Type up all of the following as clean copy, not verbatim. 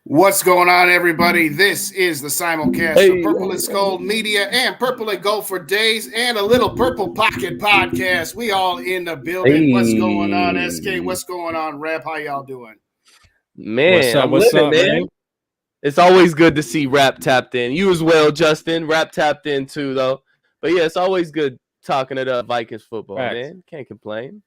What's going on, everybody? This is the simulcast of Purple&SKOL'd Media and Purple&Gold for Days and a little Purple Pocket podcast. We all in the building. What's going on, SK? What's going on, Rap? How y'all doing? Man, what's up, man? It's always good to see Rap tapped in. You as well, Justin. Rap tapped in too, though. But yeah, it's always good talking to the Vikings football, man. Can't complain.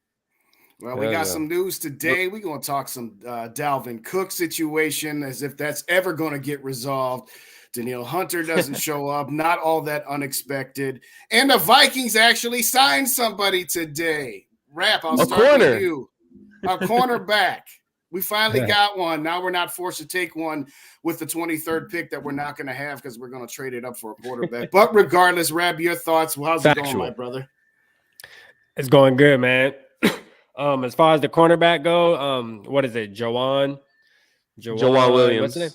Well, we got some news today. We're going to talk some Dalvin Cook situation, as if that's ever going to get resolved. Danielle Hunter doesn't show up. Not all that unexpected. And the Vikings actually signed somebody today. Rap, I'll start with you. A cornerback. We finally got one. Now we're not forced to take one with the 23rd pick that we're not going to have because we're going to trade it up for a quarterback. But regardless, Rap, your thoughts. How's it going, my brother? It's going good, man. As far as the cornerback go, what is it? Jawan Williams. What's his name?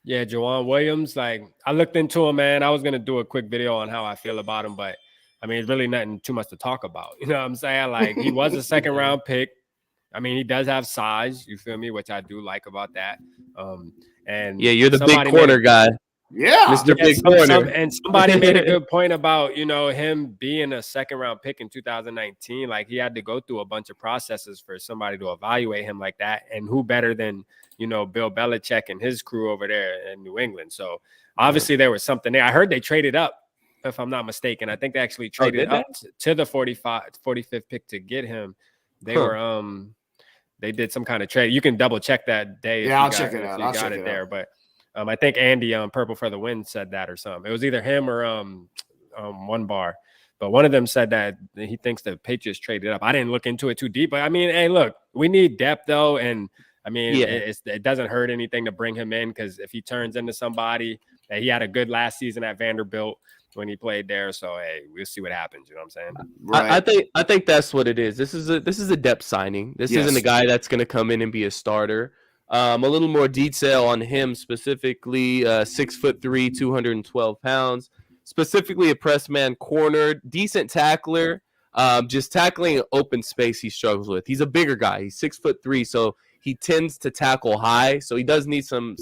Yeah, Jawan Williams. Like, I looked into him, man. I was gonna do a quick video on how I feel about him, but I mean, it's really nothing too much to talk about. You know what I'm saying? Like, he was a second round pick. I mean, he does have size. You feel me? Which I do like about that. And yeah, you're the big corner guy. Yeah, Mr. Big Corner. And somebody made a good point about, him being a second round pick in 2019. Like, he had to go through a bunch of processes for somebody to evaluate him like that. And who better than, Bill Belichick and his crew over there in New England. So obviously there was something there. I heard they traded up, if I'm not mistaken. I think they actually traded up to the 45th pick to get him. They were they did some kind of trade. You can double check that day. Yeah, I'll check it out. I'll got it there, but. I think Andy on Purple for the Win said that or something. It was either him or One Bar. But one of them said that he thinks the Patriots traded up. I didn't look into it too deep. But, I mean, hey, look, we need depth, though. And, I mean, it doesn't hurt anything to bring him in because if he turns into somebody, he had a good last season at Vanderbilt when he played there. So, hey, we'll see what happens. You know what I'm saying? Right. I think that's what it is. This is a depth signing. This isn't a guy that's going to come in and be a starter. A little more detail on him specifically, 6'3", 212 pounds, specifically a press man corner, decent tackler, just tackling open space he struggles with. He's a bigger guy. He's 6'3", so he tends to tackle high. So he does need some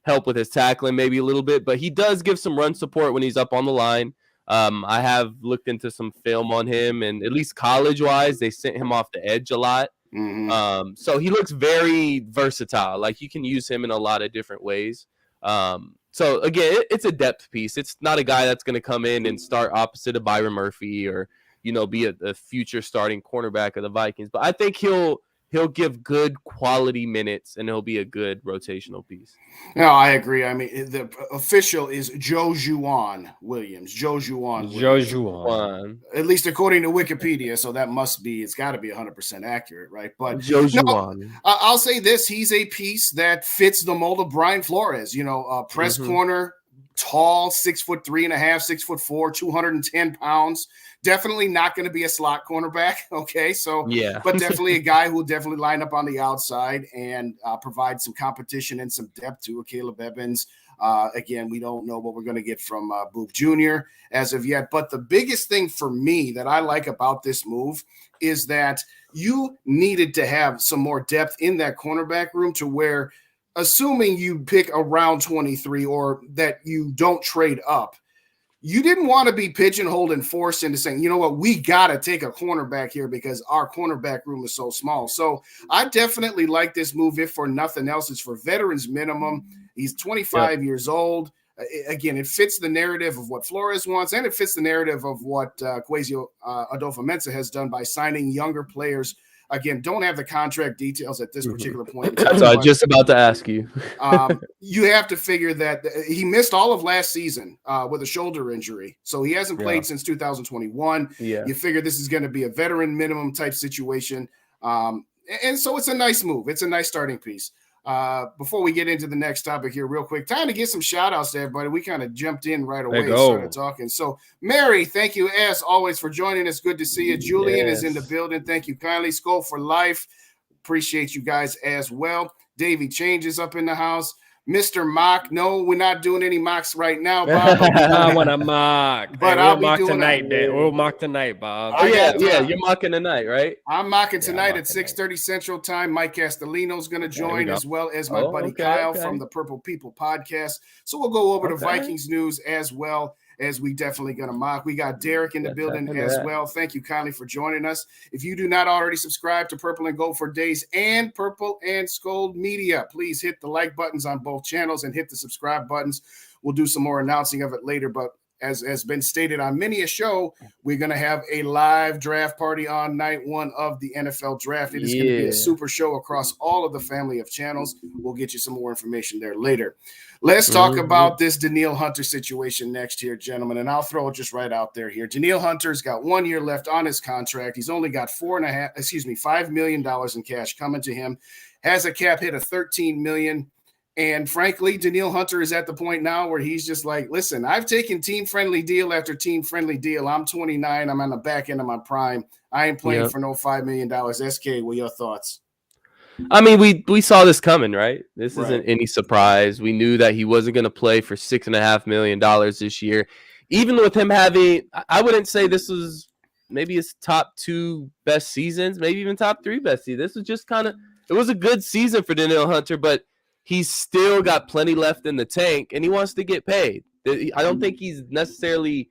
help with his tackling maybe a little bit, but he does give some run support when he's up on the line. I have looked into some film on him, and at least college-wise, they sent him off the edge a lot. Mm-hmm. So he looks very versatile. Like, you can use him in a lot of different ways. So again, it's a depth piece. It's not a guy that's going to come in and start opposite of Byron Murphy or, be a future starting cornerback of the Vikings. But I think he'll give good quality minutes and he'll be a good rotational piece. No, I agree. I mean, the official is Jawan Williams. Jawan. At least according to Wikipedia. So that it's got to be 100% accurate, right? But I'll say this. He's a piece that fits the mold of Brian Flores, press corner, tall, 6'3.5", 6'4", 210 pounds. Definitely not going to be a slot cornerback. Okay. So, but definitely a guy who will definitely line up on the outside and provide some competition and some depth to Caleb Evans. Again, we don't know what we're going to get from Boop Jr. as of yet. But the biggest thing for me that I like about this move is that you needed to have some more depth in that cornerback room to where, assuming you pick around 23 or that you don't trade up, you didn't want to be pigeonholed and forced into saying, you know what, we got to take a cornerback here because our cornerback room is so small. So I definitely like this move. If for nothing else, it's for veterans minimum. He's 25 years old. Again, it fits the narrative of what Flores wants, and it fits the narrative of what Kwesi Adolfo-Mensah has done by signing younger players. Again, don't have the contract details at this particular point. That's what I was just about to ask you. You have to figure that he missed all of last season with a shoulder injury. So he hasn't played since 2021. Yeah. You figure this is going to be a veteran minimum type situation. And so it's a nice move. It's a nice starting piece. Before we get into the next topic here real quick, time to get some shout outs to everybody. We kind of jumped in right away and started talking. So Mary, thank you as always for joining us. Good to see you. Julian is in the building. Thank you kindly. Skol for life. Appreciate you guys as well. Davey Changes up in the house. Mr. Mock, no, we're not doing any mocks right now, Bob. I want to mock, but I'll mock tonight. We'll mock tonight, Bob. Oh yeah, you're mocking tonight, right? I'm mocking tonight at 6:30 Central Time. Mike Castellino's going to join, as well as my buddy Kyle from the Purple People podcast. So we'll go over the Vikings news as well, as we definitely going to mock. We got Derek in the building as well. Thank you kindly for joining us. If you do not already subscribe to Purple and Gold for Days and Purple&SKOL'd Media, please hit the like buttons on both channels and hit the subscribe buttons. We'll do some more announcing of it later, but as has been stated on many a show, we're going to have a live draft party on night one of the NFL draft. It is going to be a super show across all of the family of channels. We'll get you some more information there later. Let's talk about this Danielle Hunter situation next here, gentlemen, and I'll throw it just right out there here. Danielle Hunter's got 1 year left on his contract. He's only got $5 million in cash coming to him, has a cap hit of $13 million. And frankly, Danielle Hunter is at the point now where he's just like, listen, I've taken team-friendly deal after team-friendly deal. I'm 29. I'm on the back end of my prime. I ain't playing for no $5 million. SK, what are your thoughts? I mean, we saw this coming, right? This isn't any surprise. We knew that he wasn't going to play for $6.5 million this year. Even with him having, I wouldn't say this was maybe his top 2 best seasons, maybe even top 3 best seasons. This was just it was a good season for Danielle Hunter, but he's still got plenty left in the tank, and he wants to get paid. I don't think he's necessarily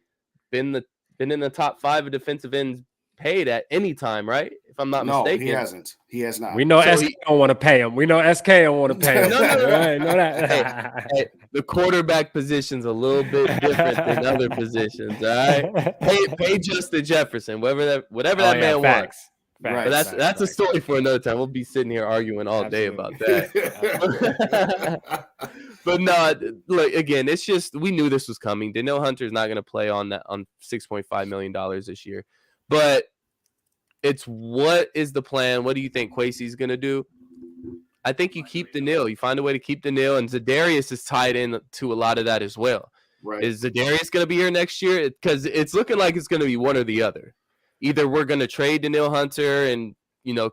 been in the top 5 of defensive ends paid at any time, right? If I'm not mistaken. No, he hasn't. He has not. We know SK don't want to pay him. We know SK don't want to pay him. No. Right, know that. Hey, the quarterback position's a little bit different than other positions, all right? Pay Justin Jefferson, whatever that man wants. Right, but that's a story for another time. We'll be sitting here arguing all day about that. But no, look, again, it's just we knew this was coming. Danielle Hunter is not going to play on $6.5 million this year. But it's what is the plan? What do you think Kwesi's going to do? I think you keep Danielle. You find a way to keep Danielle, and Za'Darius is tied in to a lot of that as well. Right. Is Za'Darius going to be here next year? Because it's looking like it's going to be one or the other. Either we're going to trade Danielle Hunter and,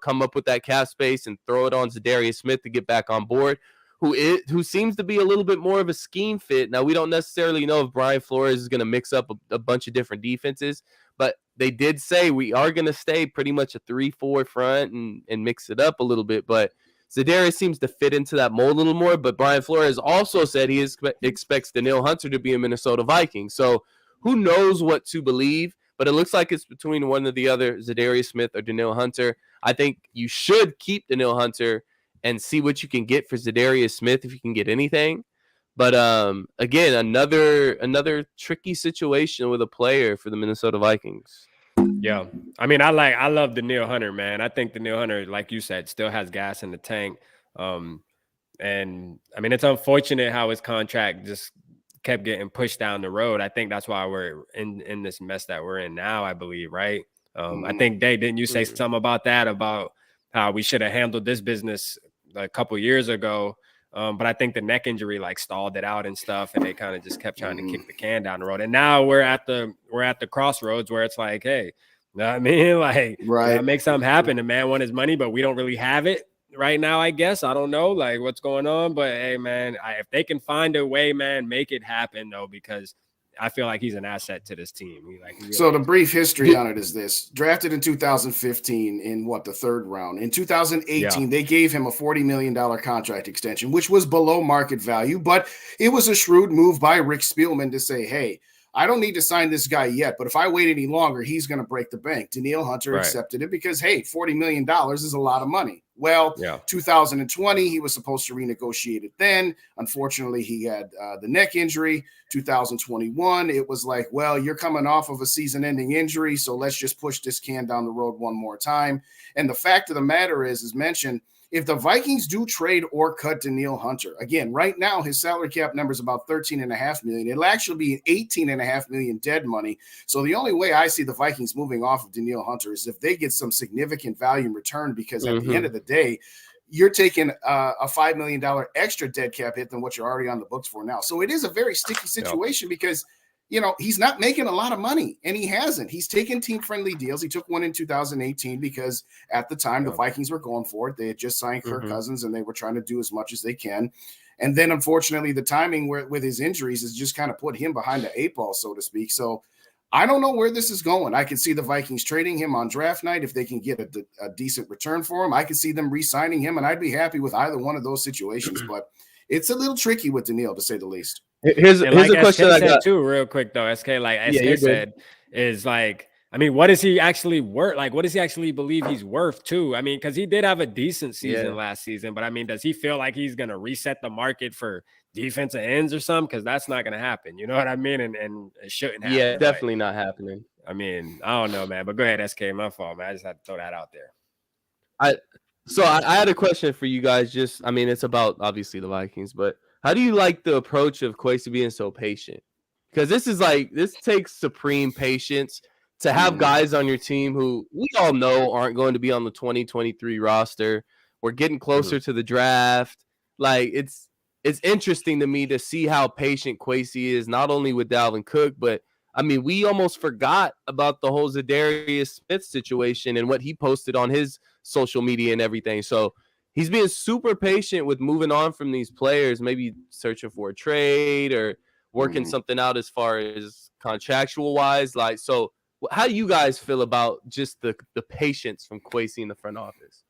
come up with that cap space and throw it on Za'Darius Smith to get back on board, who seems to be a little bit more of a scheme fit. Now, we don't necessarily know if Brian Flores is going to mix up a bunch of different defenses, but they did say we are going to stay pretty much a 3-4 front and mix it up a little bit. But Za'Darius seems to fit into that mold a little more. But Brian Flores also said he expects Danielle Hunter to be a Minnesota Viking. So who knows what to believe? But it looks like it's between one or the other, Za'Darius Smith or Danielle Hunter. I think you should keep Danielle Hunter and see what you can get for Za'Darius Smith if you can get anything. But again, another tricky situation with a player for the Minnesota Vikings. Yeah, I mean, I love Danielle Hunter, man. I think Danielle Hunter, like you said, still has gas in the tank. And I mean, it's unfortunate how his contract just kept getting pushed down the road. I think that's why we're in this mess that we're in now, I believe, right? I think didn't you say something about that, about how we should have handled this business a couple years ago? But I think the neck injury stalled it out and stuff, and they kind of just kept trying to kick the can down the road. And now we're at the crossroads where it's like, hey, you know what I mean? Gotta make something happen. The man won his money, but we don't really have it right now, I guess. I don't know what's going on, but hey, man, if they can find a way, man, make it happen though, because I feel like he's an asset to this team. So the brief history on it is this: drafted in 2015 in the 3rd round. In 2018, they gave him a $40 million contract extension, which was below market value, but it was a shrewd move by Rick Spielman to say, hey, I don't need to sign this guy yet, but if I wait any longer, he's going to break the bank. Danielle Hunter accepted it because, hey, $40 million is a lot of money. Well, 2020, he was supposed to renegotiate it then. Unfortunately, he had the neck injury. 2021, it was like, well, you're coming off of a season-ending injury, so let's just push this can down the road one more time. And the fact of the matter is, as mentioned, if the Vikings do trade or cut Danielle Hunter, again, right now his salary cap number is about $13.5 million. It'll actually be $18.5 million dead money. So the only way I see the Vikings moving off of Danielle Hunter is if they get some significant value in return, because at the end of the day, you're taking a $5 million extra dead cap hit than what you're already on the books for now. So it is a very sticky situation because, you know, he's not making a lot of money, and he hasn't. He's taken team-friendly deals. He took one in 2018 because at the time the Vikings were going for it. They had just signed Kirk Cousins, and they were trying to do as much as they can. And then, unfortunately, the timing with his injuries has just kind of put him behind the 8 ball, so to speak. So I don't know where this is going. I can see the Vikings trading him on draft night if they can get a decent return for him. I can see them re-signing him, and I'd be happy with either one of those situations. But it's a little tricky with Danielle, to say the least. Here's a question I got too, real quick though. SK, like SK said, is like, I mean, what is he actually worth? Like, what does he actually believe he's worth too? I mean, because he did have a decent season last season, but I mean, does he feel like he's gonna reset the market for defensive ends or something? Because that's not gonna happen. You know what I mean? And it shouldn't happen. Yeah, definitely not happening. I mean, I don't know, man. But go ahead, SK. My fault, man. I just had to throw that out there. I had a question for you guys. Just, I mean, it's about obviously the Vikings, but how do you like the approach of Kwesi being so patient? Because this takes supreme patience to have guys on your team who we all know aren't going to be on the 2023 roster. We're getting closer to the draft. Like, it's interesting to me to see how patient Kwesi is, not only with Dalvin Cook, but I mean, we almost forgot about the whole Zadarius Smith situation and what he posted on his social media and everything. So he's being super patient with moving on from these players, maybe searching for a trade or working something out as far as contractual wise. Like, so how do you guys feel about just the patience from Kwesi in the front office?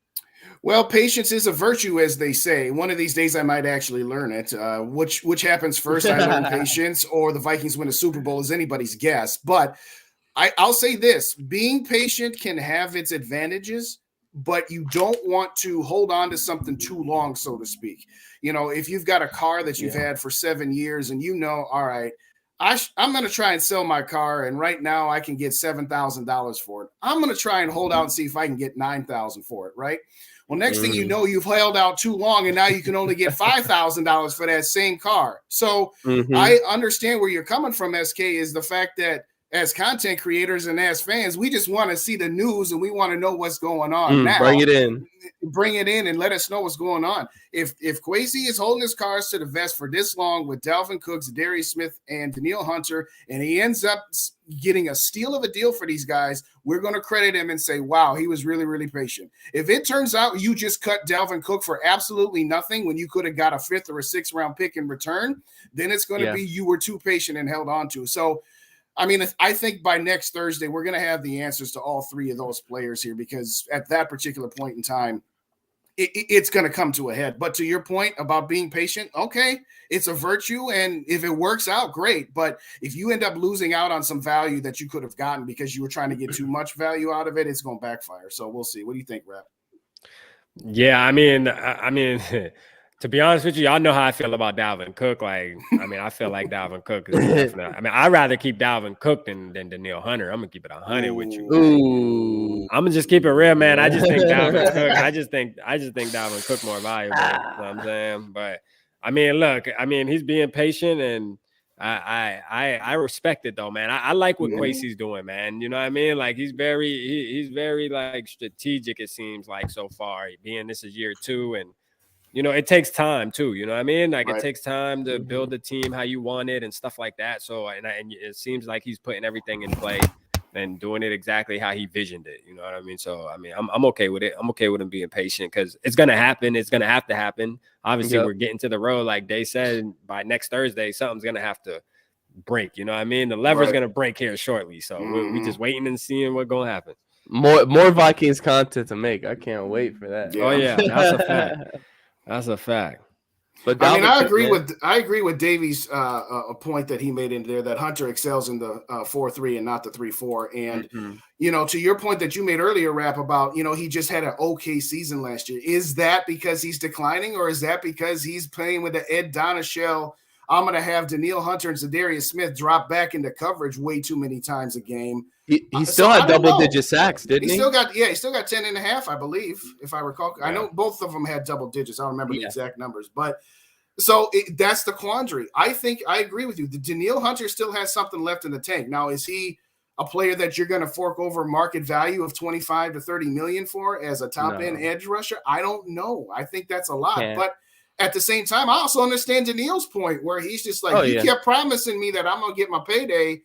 Well, patience is a virtue, as they say. One of these days I might actually learn it. Which happens first, I learn patience, or the Vikings win a Super Bowl is anybody's guess. But I'll say this, being patient can have its advantages, but you don't want to hold on to something too long, so to speak. You know, if you've got a car that you've had for 7 years and you know, all right, I'm going to try and sell my car, and right now I can get $7,000 for it. I'm going to try and hold out and see if I can get $9,000 for it, right? Well, next thing you know, you've held out too long, and now you can only get $5,000 for that same car. So I understand where you're coming from, SK, is the fact that as content creators and as fans, we just want to see the news and we want to know what's going on now. Bring it in and let us know what's going on. If Kwesi is holding his cards to the vest for this long with Dalvin Cook, Darius Smith, and Danielle Hunter, and he ends up getting a steal of a deal for these guys, we're going to credit him and say, wow, he was really, really patient. If it turns out you just cut Dalvin Cook for absolutely nothing when you could have got a 5th or a 6th round pick in return, then it's going to be you were too patient and held on to. So, I mean, I think by next Thursday, we're going to have the answers to all 3 of those players here, because at that particular point in time, it's going to come to a head. But to your point about being patient, okay, it's a virtue. And if it works out, great. But if you end up losing out on some value that you could have gotten because you were trying to get too much value out of it, it's going to backfire. So we'll see. What do you think, Rap? Yeah, I mean, to be honest with you, y'all know how I feel about Dalvin Cook. Like, I mean, I feel like Dalvin Cook is definitely. I mean, I'd rather keep Dalvin Cook than Danielle Hunter. I'm gonna keep it 100 with you. Ooh. I'm gonna just keep it real, man. I just think Dalvin Cook. I just think Dalvin Cook more valuable. You know what I'm saying? But I mean, look, I mean, he's being patient, and I respect it though, man. I like what Kwesi's doing, man. You know what I mean? Like, he's very like strategic. It seems like so far, being this is year 2, and you know, it takes time too. You know what I mean? Like, it takes time to build the team how you want it and stuff like that. So, and it seems like he's putting everything in play and doing it exactly how he visioned it. You know what I mean? So, I mean, I'm okay with it. I'm okay with him being patient, because it's gonna happen. It's gonna have to happen. Obviously, we're getting to the road, like they said. By next Thursday, something's gonna have to break. You know what I mean? The lever's gonna break here shortly. So we just waiting and seeing what's gonna happen. More Vikings content to make. I can't wait for that. Oh yeah, that's a fact. That's a fact. But I mean, I agree with Davey's a point that he made in there, that Hunter excels in the 4-3 and not the 3-4. And you know, to your point that you made earlier, Rap, about, you know, he just had an okay season last year. Is that because he's declining, or is that because he's playing with the Ed Donashell? I'm going to have Danielle Hunter and Zadarius Smith drop back into coverage way too many times a game. He still had double-digit sacks, didn't he? He still got 10.5, I believe, if I recall. Yeah. I know both of them had double digits. I don't remember the exact numbers. But so that's the quandary. I think I agree with you. The Danielle Hunter still has something left in the tank. Now, is he a player that you're going to fork over market value of 25 to 30 million for as a top end edge rusher? I don't know. I think that's a lot. But at the same time, I also understand Danielle's point where he's just like, you kept promising me that I'm going to get my payday,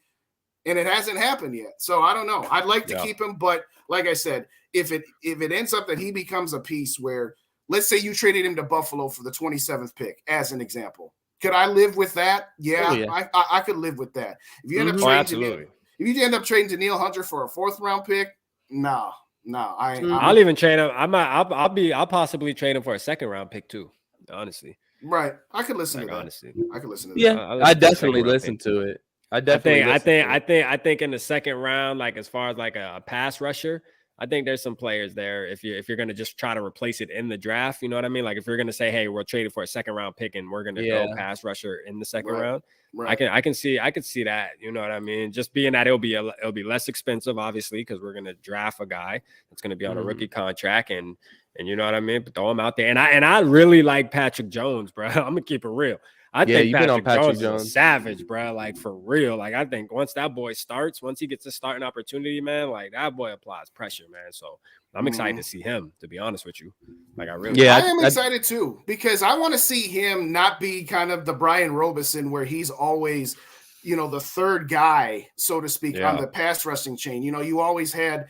and it hasn't happened yet. So I don't know. I'd like to keep him, but like I said, if it ends up that he becomes a piece where, let's say you traded him to Buffalo for the 27th pick, as an example, could I live with that? Yeah. I could live with that. If you end up trading if you end up trading Danielle Hunter for a 4th round pick, no. I'll even trade him. I'll possibly trade him for a 2nd round pick too. Honestly, right? I could listen to that. Honestly, I could listen to that. Yeah, I definitely listen to it. I think in the 2nd round, like as far as like a pass rusher, I think there's some players there. If you're gonna just try to replace it in the draft, you know what I mean? Like if you're gonna say, hey, we're trading for a 2nd round pick and we're gonna go pass rusher in the 2nd round, I could see that. You know what I mean? Just being that it'll be less expensive, obviously, because we're gonna draft a guy that's gonna be on a rookie contract and you know what I mean? But throw him out there. And I really like Patrick Jones, bro. I'm gonna keep it real. I think Patrick Jones is a savage, bro. Like for real. Like I think once that boy starts, once he gets a starting opportunity, man, like that boy applies pressure, man. So I'm excited to see him, to be honest with you. Like I am excited too, because I want to see him not be kind of the Brian Robeson where he's always, the 3rd guy, so to speak, on the pass rushing chain. You always had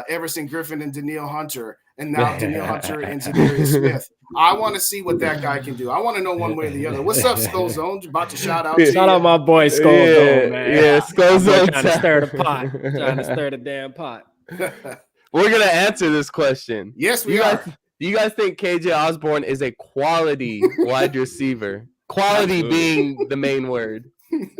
Everson Griffin and Danielle Hunter, and now Danielle Hunter and Zadarius Smith. I want to see what that guy can do. I want to know one way or the other. What's up, Skull Zone? About to shout out to you. Shout out my boy Skull Zone, man. Yeah, Skull Zone. Trying to stir the pot. Trying to stir the damn pot. We're going to answer this question. Yes, we are. Do you guys think KJ Osborne is a quality wide receiver? Quality being the main word.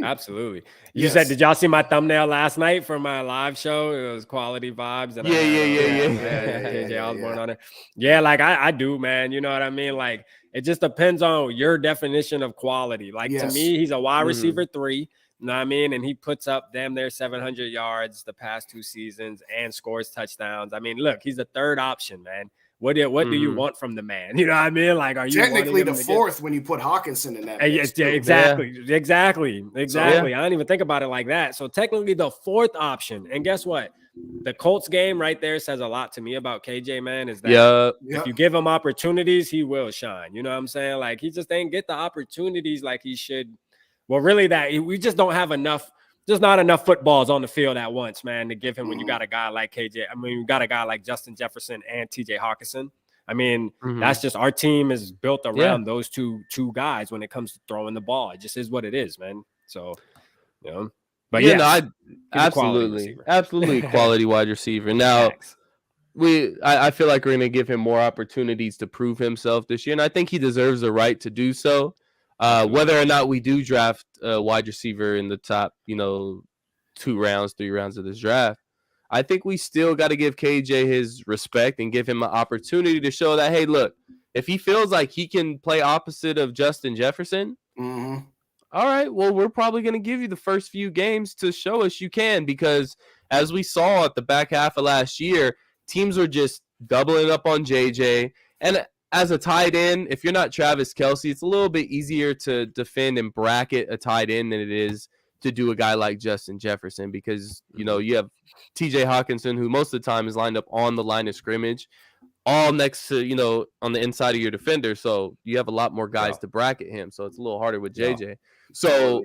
Absolutely. You said, did y'all see my thumbnail last night for my live show? It was quality vibes. And KJ Osborne on it. Yeah, like I do, man. You know what I mean? Like it just depends on your definition of quality. Like to me, he's a wide receiver 3. You know what I mean? And he puts up damn near 700 yards the past 2 seasons and scores touchdowns. I mean, look, he's the 3rd option, man. What do you want from the man? You know what I mean? Like, are you technically the 4th when you put Hawkinson in that? Exactly. So, I didn't even think about it like that. So technically the 4th option. And guess what? The Colts game right there says a lot to me about KJ, man, is that if you give him opportunities, he will shine. You know what I'm saying? Like he just ain't get the opportunities like he should. Well, really we just don't have enough. There's not enough footballs on the field at once, man, to give him when you got a guy like KJ. I mean, you got a guy like Justin Jefferson and TJ Hawkinson. I mean, that's just our team is built around those two guys when it comes to throwing the ball. It just is what it is, man. So, but absolutely quality wide receiver. Now, I feel like we're going to give him more opportunities to prove himself this year, and I think he deserves the right to do so. Whether or not we do draft a wide receiver in the top, 2 rounds, 3 rounds of this draft, I think we still got to give KJ his respect and give him an opportunity to show that, hey, look, if he feels like he can play opposite of Justin Jefferson, all right, well, we're probably going to give you the first few games to show us you can, because as we saw at the back half of last year, teams were just doubling up on JJ. And as a tight end, if you're not Travis Kelce, it's a little bit easier to defend and bracket a tight end than it is to do a guy like Justin Jefferson, because, you have TJ Hawkinson, who most of the time is lined up on the line of scrimmage, all next to, on the inside of your defender. So you have a lot more guys to bracket him. So it's a little harder with JJ. So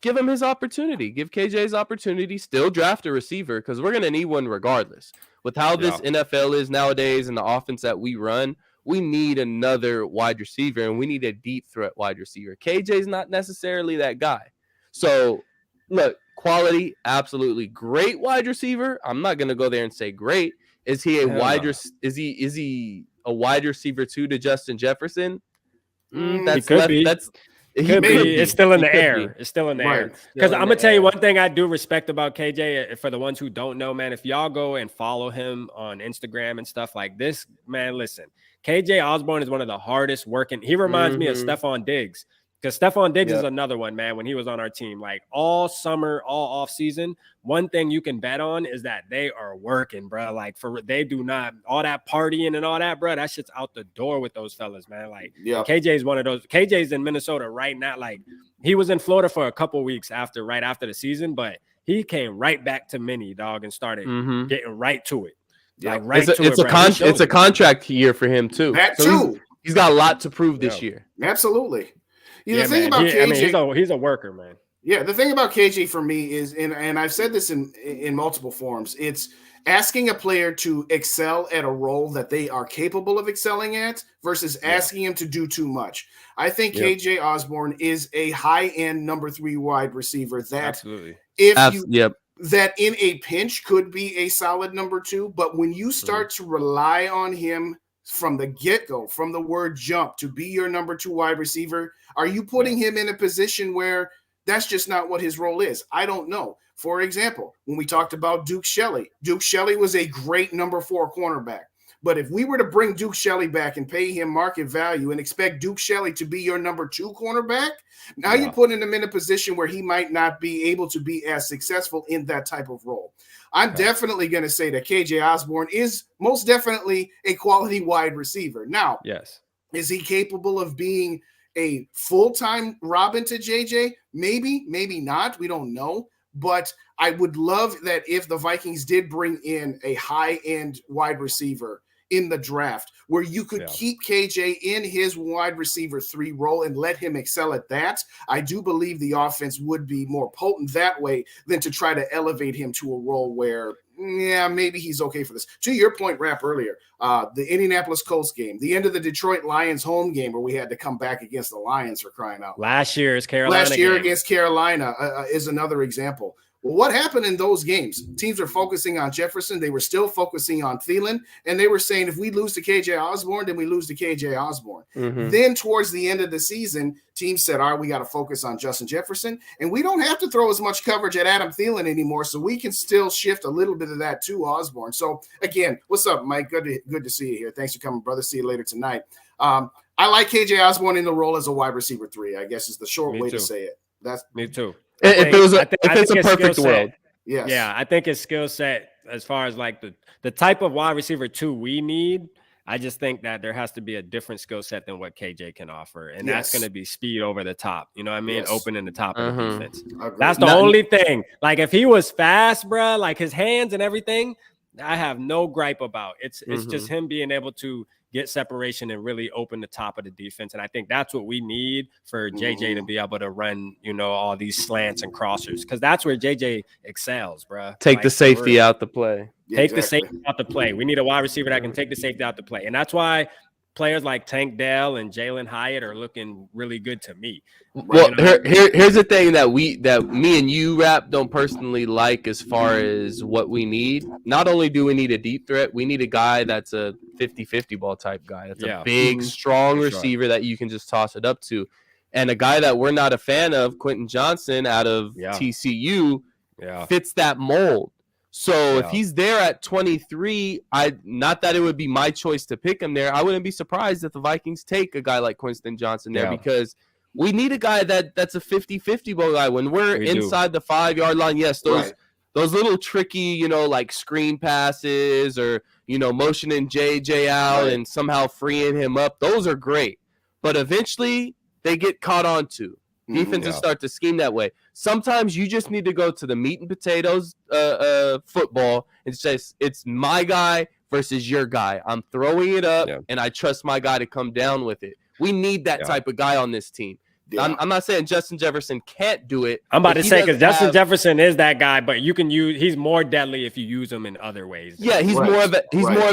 give him his opportunity. Give KJ his opportunity. Still draft a receiver, because we're going to need one regardless. With how this NFL is nowadays and the offense that we run, we need another wide receiver, and we need a deep threat wide receiver. KJ's not necessarily that guy. So, look, quality, absolutely great wide receiver. I'm not going to go there and say great. Is he a is he a wide receiver 2 to Justin Jefferson? It's still in the air. It's still in the air. Because I'm gonna tell you one thing I do respect about KJ. For the ones who don't know, man, if y'all go and follow him on Instagram and stuff like this, man, listen, KJ Osborne is one of the hardest working. He reminds me of Stephon Diggs. Because Stephon Diggs is another one, man, when he was on our team. Like all summer, all off season, one thing you can bet on is that they are working, bro. Like they do not, all that partying and all that, bro, that shit's out the door with those fellas, man. Like KJ's one of those. KJ's in Minnesota right now. Like he was in Florida for a couple weeks right after the season, but he came right back to mini, dog, and started getting right to it. Yeah, like it's a contract year for him too. That so too. He's got a lot to prove this year. Absolutely. The thing about KJ, he's a worker, man. Yeah, the thing about KJ for me is, and I've said this in multiple forms, it's asking a player to excel at a role that they are capable of excelling at versus asking him to do too much. I think KJ Osborne is a high-end number 3 wide receiver that that in a pinch could be a solid number 2, but when you start to rely on him from the get-go, from the word jump, to be your number 2 wide receiver, are you putting him in a position where that's just not what his role is? I don't know. For example, when we talked about Duke Shelley was a great number 4 cornerback. But if we were to bring Duke Shelley back and pay him market value and expect Duke Shelley to be your number 2 cornerback, now you're putting him in a position where he might not be able to be as successful in that type of role. I'm definitely going to say that KJ Osborne is most definitely a quality wide receiver. Now, is he capable of being a full-time Robin to JJ? Maybe, maybe not. We don't know. But I would love that if the Vikings did bring in a high-end wide receiver in the draft where you could keep KJ in his wide receiver 3 role and let him excel at that. I do believe the offense would be more potent that way than to try to elevate him to a role where, maybe he's okay for this. To your point, Rap, earlier, the Indianapolis Colts game, the end of the Detroit Lions home game where we had to come back against the Lions for crying out loud. Last year against Carolina is another example. Well, what happened in those games? Teams were focusing on Jefferson. They were still focusing on Thielen. And they were saying, if we lose to KJ Osborne, then we lose to KJ Osborne. Then towards the end of the season, teams said, all right, we got to focus on Justin Jefferson. And we don't have to throw as much coverage at Adam Thielen anymore. So we can still shift a little bit of that to Osborne. So, again, what's up, Mike? Good to see you here. Thanks for coming, brother. See you later tonight. I like KJ Osborne in the role as a wide receiver 3, I guess is the short way to say it. Me too. If it's a perfect world. Yes. Yeah, I think his skill set, as far as like the type of wide receiver 2 we need, I just think that there has to be a different skill set than what KJ can offer. And that's going to be speed over the top. You know what I mean? Opening the top of the defense. That's the only thing. Like if he was fast, bro, like his hands and everything, I have no gripe about. It's just him being able to get separation and really open the top of the defense. And I think that's what we need for JJ to be able to run, all these slants and crossers, because that's where JJ excels, bro. Take the safety out the play. The safety out the play. We need a wide receiver that can take the safety out the play. And that's why players like Tank Dell and Jalen Hyatt are looking really good to me. Well, here's the thing that me and you, Rap, don't personally like as far as what we need. Not only do we need a deep threat, we need a guy that's a 50-50 ball type guy. That's a big, strong receiver that you can just toss it up to. And a guy that we're not a fan of, Quentin Johnson out of TCU, fits that mold. So if he's there at 23, not that it would be my choice to pick him there. I wouldn't be surprised if the Vikings take a guy like Quentin Johnson there because we need a guy that's a 50-50 ball guy. When we're inside the 5-yard line, those little tricky, like screen passes or, motioning JJ out and somehow freeing him up, those are great. But eventually they get caught on to. Defenses start to scheme that way. Sometimes you just need to go to the meat and potatoes football and say, it's my guy versus your guy. I'm throwing it up, and I trust my guy to come down with it. We need that type of guy on this team. Yeah. I'm not saying Justin Jefferson can't do it. I'm about to say, because Justin Jefferson is that guy, but he's more deadly if you use him in other ways. Yeah, he's more of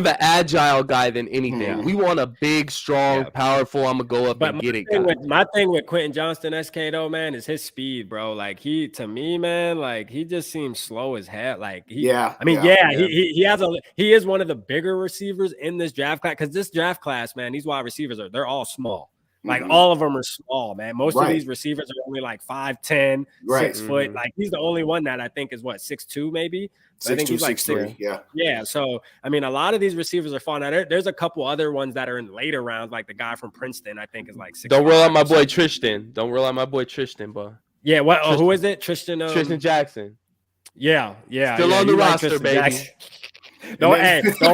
an agile guy than anything. We want a big, strong, powerful. I'm gonna go up and get it. My thing with Quentin Johnston, SK though, man, is his speed, bro. Like he just seems slow as hell. Like he is one of the bigger receivers in this draft class, because this draft class, man, these wide receivers they're all small. Like all of them are small, man. Most of these receivers are only like 5'10", 6 foot. Like he's the only one that I think is 6'2", maybe. I think he's like 6'3". Yeah. So I mean, a lot of these receivers are fun. Now, there's a couple other ones that are in later rounds, like the guy from Princeton. I think is like 6'5". Don't roll out my boy Tristan. bro. Yeah. What? Who is it? Tristan Jackson. Yeah. Still on the roster, baby. Jackson. Don't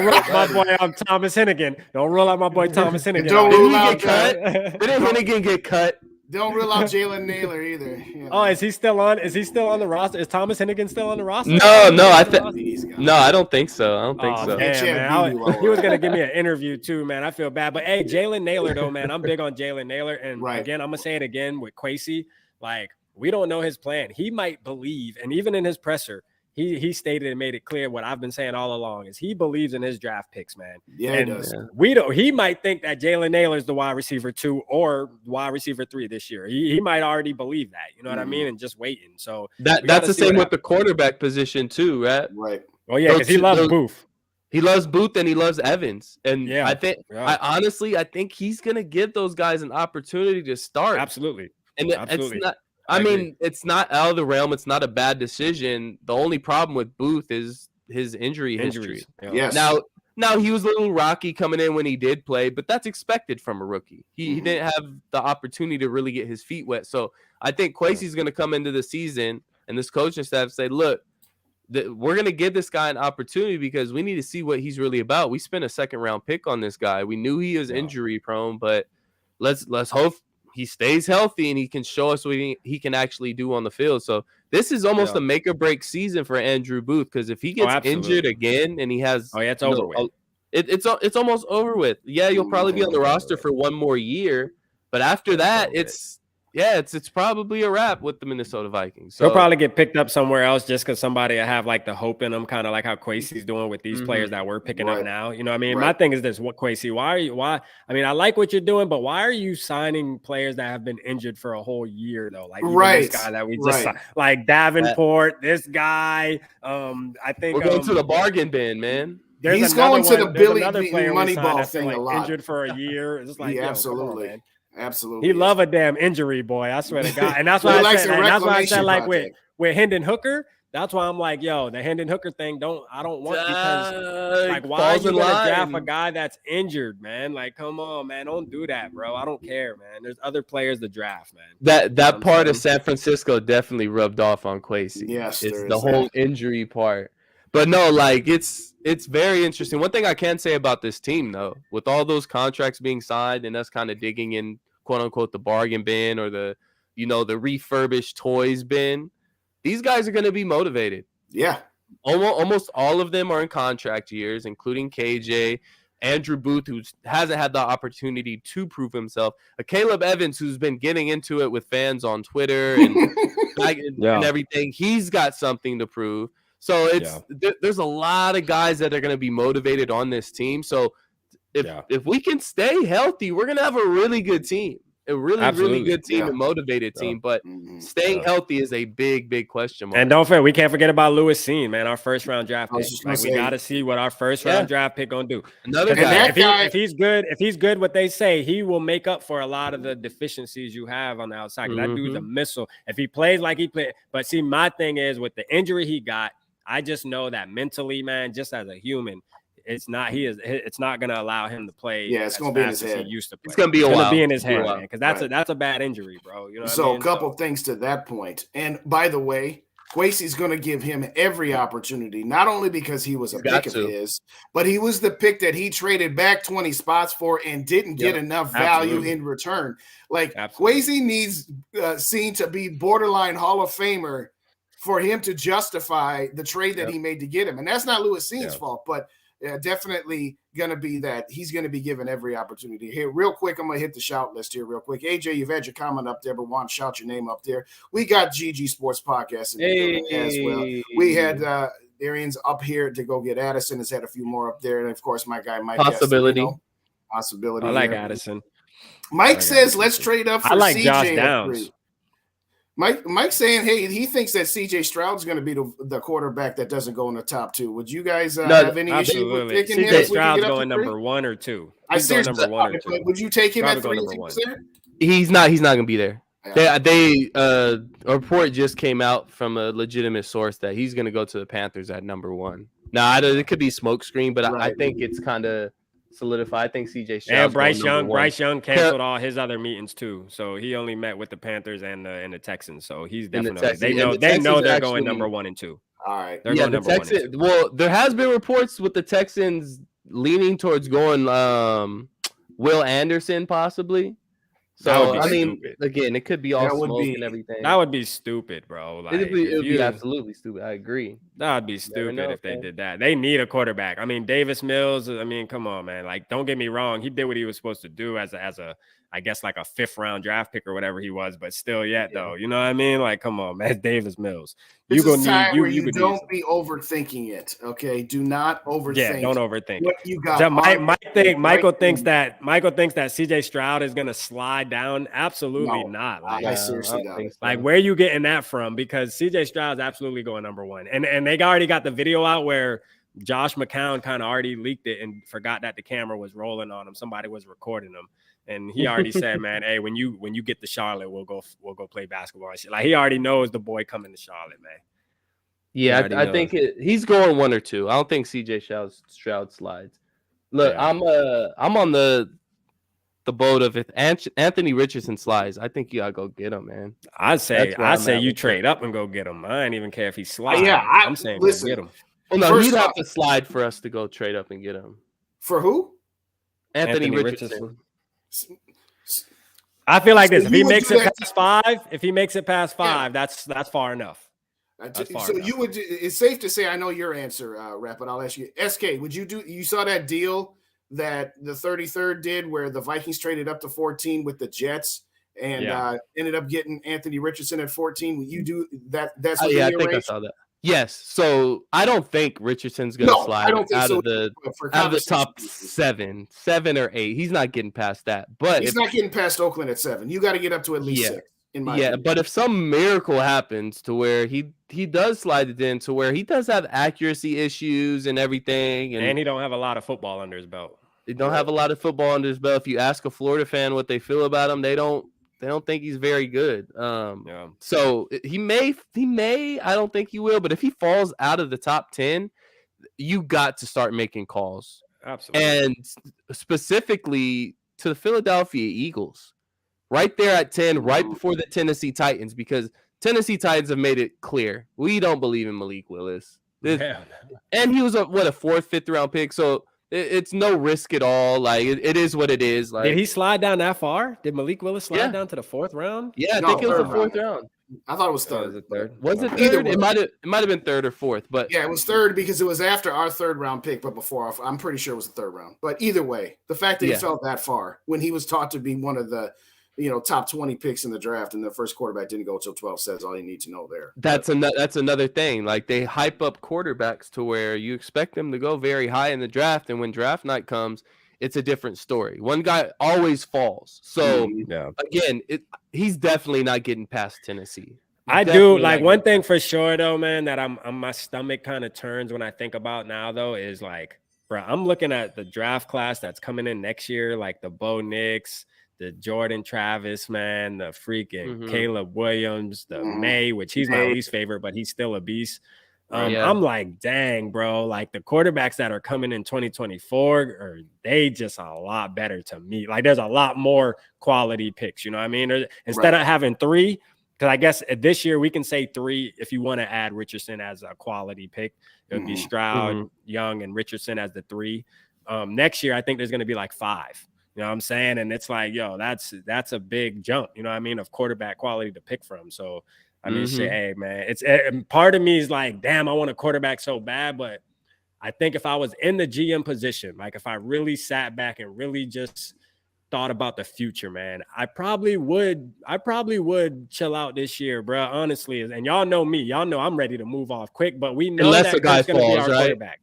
roll out my boy Thomas Hennigan. Don't roll out my boy Thomas Hennigan. Don't rule out cut. Didn't Hennigan get cut? Don't rule out Jalen Naylor either. You know. Oh, is he still on? Is he still on the roster? Is Thomas Hennigan still on the roster? No, I don't think so. I don't think so. Damn, man. He was gonna give me an interview too, man. I feel bad, but hey, Jalen Naylor though, man, I'm big on Jalen Naylor, and again, I'm gonna say it again with Kwesi, like we don't know his plan. He might believe, and even in his presser, he stated and made it clear what I've been saying all along is he believes in his draft picks, man. Yeah, and he does. He might think that Jalen Naylor is the wide receiver 2 or wide receiver 3 this year. He might already believe that, you know what I mean, and just waiting. So that's the same with the quarterback position too, right? Right. Well, yeah, because he loves Booth. He loves Booth and he loves Evans, and yeah, I think he's gonna give those guys an opportunity to start. Absolutely, and it's not. I mean, it's not out of the realm. It's not a bad decision. The only problem with Booth is his injury history. Yeah. Yes. Now he was a little rocky coming in when he did play, but that's expected from a rookie. He didn't have the opportunity to really get his feet wet. So I think Kwesi's going to come into the season and this coaching staff say, look, we're going to give this guy an opportunity because we need to see what he's really about. We spent a second-round pick on this guy. We knew he was injury prone, but let's hope he stays healthy and he can show us what he can actually do on the field. So this is almost a make or break season for Andrew Booth, because if he gets injured again and he has it's over with. It's almost over with. Yeah, you'll probably be on the roster for one more year, but after that, it's probably a wrap with the Minnesota Vikings. So he'll probably get picked up somewhere else just because somebody will have like the hope in him, kind of like how Kwesi's doing with these players that we're picking up now. You know what I mean? My thing is this: what Kwesi? Why? I mean, I like what you're doing, but why are you signing players that have been injured for a whole year though? Like this guy that we just signed, like Davenport, this guy. I think we're going to the bargain bin, man. He's going to the Billy Moneyball thing a lot. Injured for a year. It's like absolutely. Man. Absolutely. He love a damn injury, boy. I swear to God. And that's why I said like with Hendon Hooker, that's why I'm like, yo, the Hendon Hooker thing, I don't want, because like, why are you gonna draft a guy that's injured, man? Like, come on, man. Don't do that, bro. I don't care, man. There's other players to draft, man. That part of San Francisco definitely rubbed off on Kwesi. Yes, it's the whole injury part. But no, like it's very interesting. One thing I can say about this team, though, with all those contracts being signed and us kind of digging in, quote unquote, the bargain bin or the refurbished toys bin, these guys are going to be motivated. Yeah. Almost all of them are in contract years, including KJ, Andrew Booth, who hasn't had the opportunity to prove himself, Caleb Evans, who's been getting into it with fans on Twitter and everything. He's got something to prove. So there's a lot of guys that are going to be motivated on this team. So if we can stay healthy, we're going to have a really good team, really good team, and motivated team. But staying healthy is a big question mark. And don't forget, we can't forget about Lewis Cine, man, our first round draft pick. Like, we got to see what our first round draft pick gonna do. Another guy. If he's good, what they say, he will make up for a lot of the deficiencies you have on the outside. That dude's a missile. If he plays like he played, but see, my thing is with the injury he got, I just know that mentally, man, just as a human, it's not going to allow him to play. Yeah, it's going to be in his head. He used to play. It's going to be a while. It's going to be in his head, man, because that's a bad injury, bro. You know. So a couple things to that point. And by the way, Kwesi's going to give him every opportunity, not only because he was a pick of his, but he was the pick that he traded back 20 spots for and didn't get enough value in return. Like, Kwesi needs seen to be borderline Hall of Famer for him to justify the trade that he made to get him. And that's not Lewis Cine's fault, but definitely going to be that he's going to be given every opportunity. Here, real quick, I'm going to hit the shout list here real quick. AJ, you've had your comment up there, but want to shout your name up there. We got GG Sports Podcast in the as well. We had Arian's up here to go get Addison. Has had a few more up there. And, of course, my guy Mike. Possibility. I like Addison. Mike says, let's trade up for CJ. Josh Downs. Mike's saying, hey, he thinks that C.J. Stroud's going to be the quarterback that doesn't go in the top 2. Would you guys have any issue with picking him? C.J. Stroud's going number 1 or 2. He's going number 1 or 2. Would you take him at 3? He's not going to be there. Yeah. They a report just came out from a legitimate source that he's going to go to the Panthers at number 1. Now, it could be smokescreen, but I think it's kind of solidified. I think CJ Stroud and Bryce Young canceled all his other meetings too, so he only met with the Panthers and the Texans. So he's definitely they know they're going number 1 and 2. All right, they're going number 1 and 2. Well, there has been reports with the Texans leaning towards going Will Anderson possibly. So I mean, again, it could be all smoke and everything. That would be stupid, bro. Like, it would be absolutely stupid. I agree. That would be stupid if they did that. They need a quarterback. I mean, Davis Mills. I mean, come on, man. Like, don't get me wrong. He did what he was supposed to do as a I guess like a 5th round draft pick or whatever he was, but still though, you know what I mean? Like, come on, man, Davis Mills. You don't be overthinking it. Okay, do not overthink. Yeah, don't overthink what you got. Michael thinks that CJ Stroud is gonna slide down. Absolutely not. Like, I seriously don't think so. Like, where are you getting that from? Because CJ Stroud is absolutely going number 1, and they already got the video out where Josh McCown kind of already leaked it and forgot that the camera was rolling on him. Somebody was recording him. And he already said, man, hey, when you get to Charlotte, we'll go play basketball and shit. Like, he already knows the boy coming to Charlotte, man. Yeah, I think he's going 1 or 2. I don't think CJ Stroud slides. Look, I'm on the boat of if Anthony Richardson slides, I think you gotta go get him, man. I say you trade up and go get him. I don't even care if he slides. I'm saying go get him. Well, no, he'd have to slide for us to go trade up and get him. For who? Anthony Richardson. I feel like this. If he makes it past 5, that's far enough. It's safe to say, I know your answer, Rap, but I'll ask you, SK, would you do? You saw that deal that the 33rd did, where the Vikings traded up to 14 with the Jets and ended up getting Anthony Richardson at 14. Would you do that? That's what I think I saw that. Yes, so I don't think Richardson's going to slide out of the top 7 or 8. He's not getting past that. But he's not getting past Oakland at 7. You got to get up to at least 6. In my opinion. But if some miracle happens to where he does slide it in to where he does have accuracy issues and everything, and he don't have a lot of football under his belt. He don't have a lot of football under his belt. If you ask a Florida fan what they feel about him, they don't think he's very good. So he may, I don't think he will, but if he falls out of the top 10, you got to start making calls. Absolutely. And specifically to the Philadelphia Eagles, right there at 10, right before the Tennessee Titans, because Tennessee Titans have made it clear. We don't believe in Malik Willis. And he was a 4th, 5th round pick. So it's no risk at all. Like, it is what it is. Like, did he slide down that far? Did Malik Willis slide down to the 4th round? Yeah, I think it was the 4th round. I thought it was 3rd. Was it 3rd? Was it 3rd? It might have been 3rd or 4th, but yeah, it was 3rd because it was after our 3rd round pick, but before I'm pretty sure it was the 3rd round. But either way, the fact that he fell that far when he was taught to be one of the top 20 picks in the draft, and the first quarterback didn't go till 12 says all you need to know there. That's another thing. Like, they hype up quarterbacks to where you expect them to go very high in the draft, and when draft night comes, it's a different story. One guy always falls. So again, he's definitely not getting past Tennessee. I do like one thing for sure though, man, that I'm my stomach kind of turns when I think about now though is like, bro, I'm looking at the draft class that's coming in next year, like the Bo Nix, the Jordan Travis, man, the freaking Caleb Williams, the May, which he's my least favorite, but he's still a beast. I'm like, dang, bro, like the quarterbacks that are coming in 2024, they just a lot better to me. Like, there's a lot more quality picks, you know what I mean? Instead of having 3, because I guess this year we can say 3 if you want to add Richardson as a quality pick. It would be Stroud, Young, and Richardson as the 3. Next year, I think there's going to be like 5. You know what I'm saying? And it's like, yo, that's a big jump, you know what I mean, of quarterback quality to pick from. So, I mean, shit, hey, man, part of me is like, damn, I want a quarterback so bad. But I think if I was in the GM position, like if I really sat back and really just thought about the future, man, I probably would chill out this year, bro, honestly. And y'all know me. Y'all know I'm ready to move off quick, but we know unless a guy going to be our right? quarterback.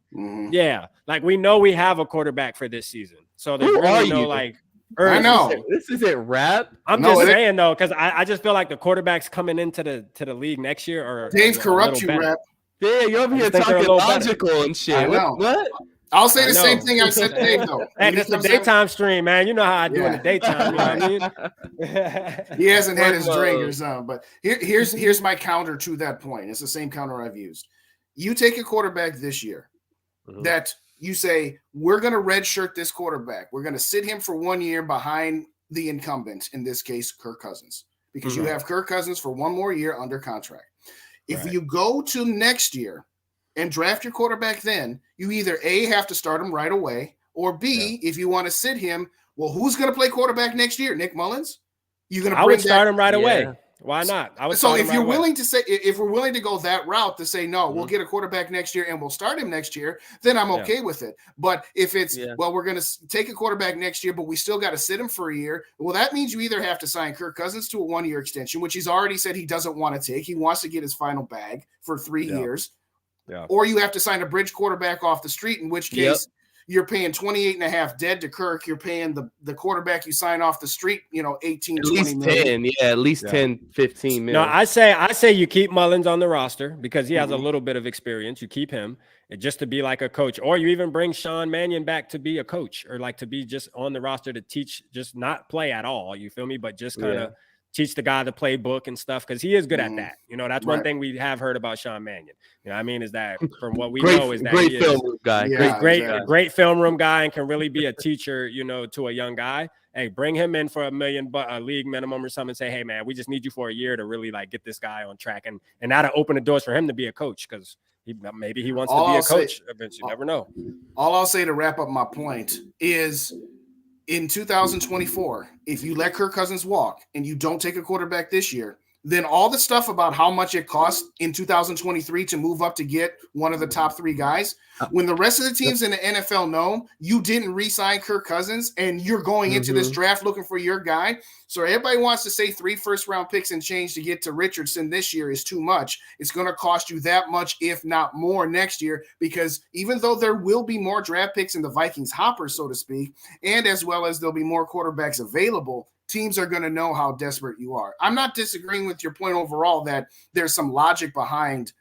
Yeah, like we know we have a quarterback for this season. So there's really no like I know this isn't rap. I'm just saying though, because I just feel like the quarterbacks coming into the league next year are Dave corrupt you, Rap. Yeah, you're over here talking logical and shit. I know. What? I'll say the same thing I said to Dave though. And it's the daytime stream, man. You know how I do in the daytime. You know what I mean? He hasn't had his drink or something. But here's my counter to that point. It's the same counter I've used. You take a quarterback this year that you say, we're going to redshirt this quarterback. We're going to sit him for 1 year behind the incumbent, in this case, Kirk Cousins, because you have Kirk Cousins for 1 more year under contract. If you go to next year and draft your quarterback then, you either A, have to start him right away, or B, if you want to sit him, well, who's going to play quarterback next year? Nick Mullins? You're going to I would start him right away. Why not? I would. So if you're willing to say, if we're willing to go that route to say, no, we'll get a quarterback next year and we'll start him next year, then I'm okay with it. But if it's, well, we're going to take a quarterback next year, but we still got to sit him for a year. Well, that means you either have to sign Kirk Cousins to a 1-year extension, which he's already said he doesn't want to take. He wants to get his final bag for 3 years. Yeah. Or you have to sign a bridge quarterback off the street, in which case you're paying 28.5 dead to Kirk. You're paying the quarterback you sign off the street, 18, at 20 least million. 10, at least 10, 15 million. No, I say you keep Mullins on the roster because he has a little bit of experience. You keep him just to be like a coach, or you even bring Sean Mannion back to be a coach, or like to be just on the roster to teach, just not play at all. You feel me? But just kind of teach the guy the playbook and stuff, because he is good at that. That's one thing we have heard about Sean Mannion. You know what I mean? Is that from what we know is that great film room guy. Great film room guy, and can really be a teacher, to a young guy. Hey, bring him in for $1 million a league minimum or something, and say, hey man, we just need you for a year to really like get this guy on track, and that'll open the doors for him to be a coach, because maybe he wants to be a coach eventually. You never know. All I'll say to wrap up my point is, in 2024, if you let Kirk Cousins walk and you don't take a quarterback this year, then all the stuff about how much it costs in 2023 to move up to get one of the top 3 guys, when the rest of the teams in the NFL know you didn't re-sign Kirk Cousins and you're going into this draft looking for your guy. So everybody wants to say 3 first-round picks and change to get to Richardson this year is too much. It's going to cost you that much, if not more, next year, because even though there will be more draft picks in the Vikings hopper, so to speak, and as well as there'll be more quarterbacks available, teams are going to know how desperate you are. I'm not disagreeing with your point overall that there's some logic behind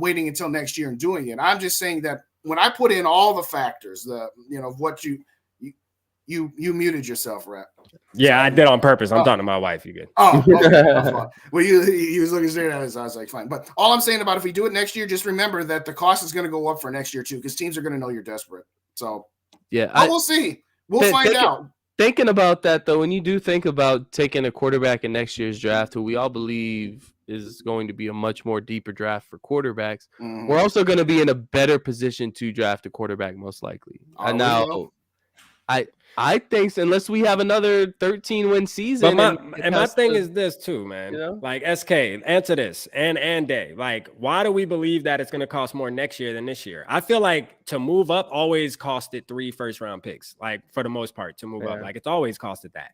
waiting until next year and doing it. I'm just saying that when I put in all the factors, what you muted yourself, Rap. Yeah, I did on purpose. I'm talking to my wife. You good? Oh, okay. Well, he was looking straight at us. I was like, fine. But all I'm saying about if we do it next year, just remember that the cost is going to go up for next year too, because teams are going to know you're desperate. So we'll see. We'll find out. Thinking about that, though, when you do think about taking a quarterback in next year's draft, who we all believe is going to be a much more deeper draft for quarterbacks, we're also going to be in a better position to draft a quarterback, most likely. And now, I think so, unless we have another 13-win season. But my thing is this too, man. Like, SK, answer this, and Day. Like, why do we believe that it's going to cost more next year than this year? I feel like to move up always costed 3 first-round picks, like, for the most part, to move up. Like, it's always costed that.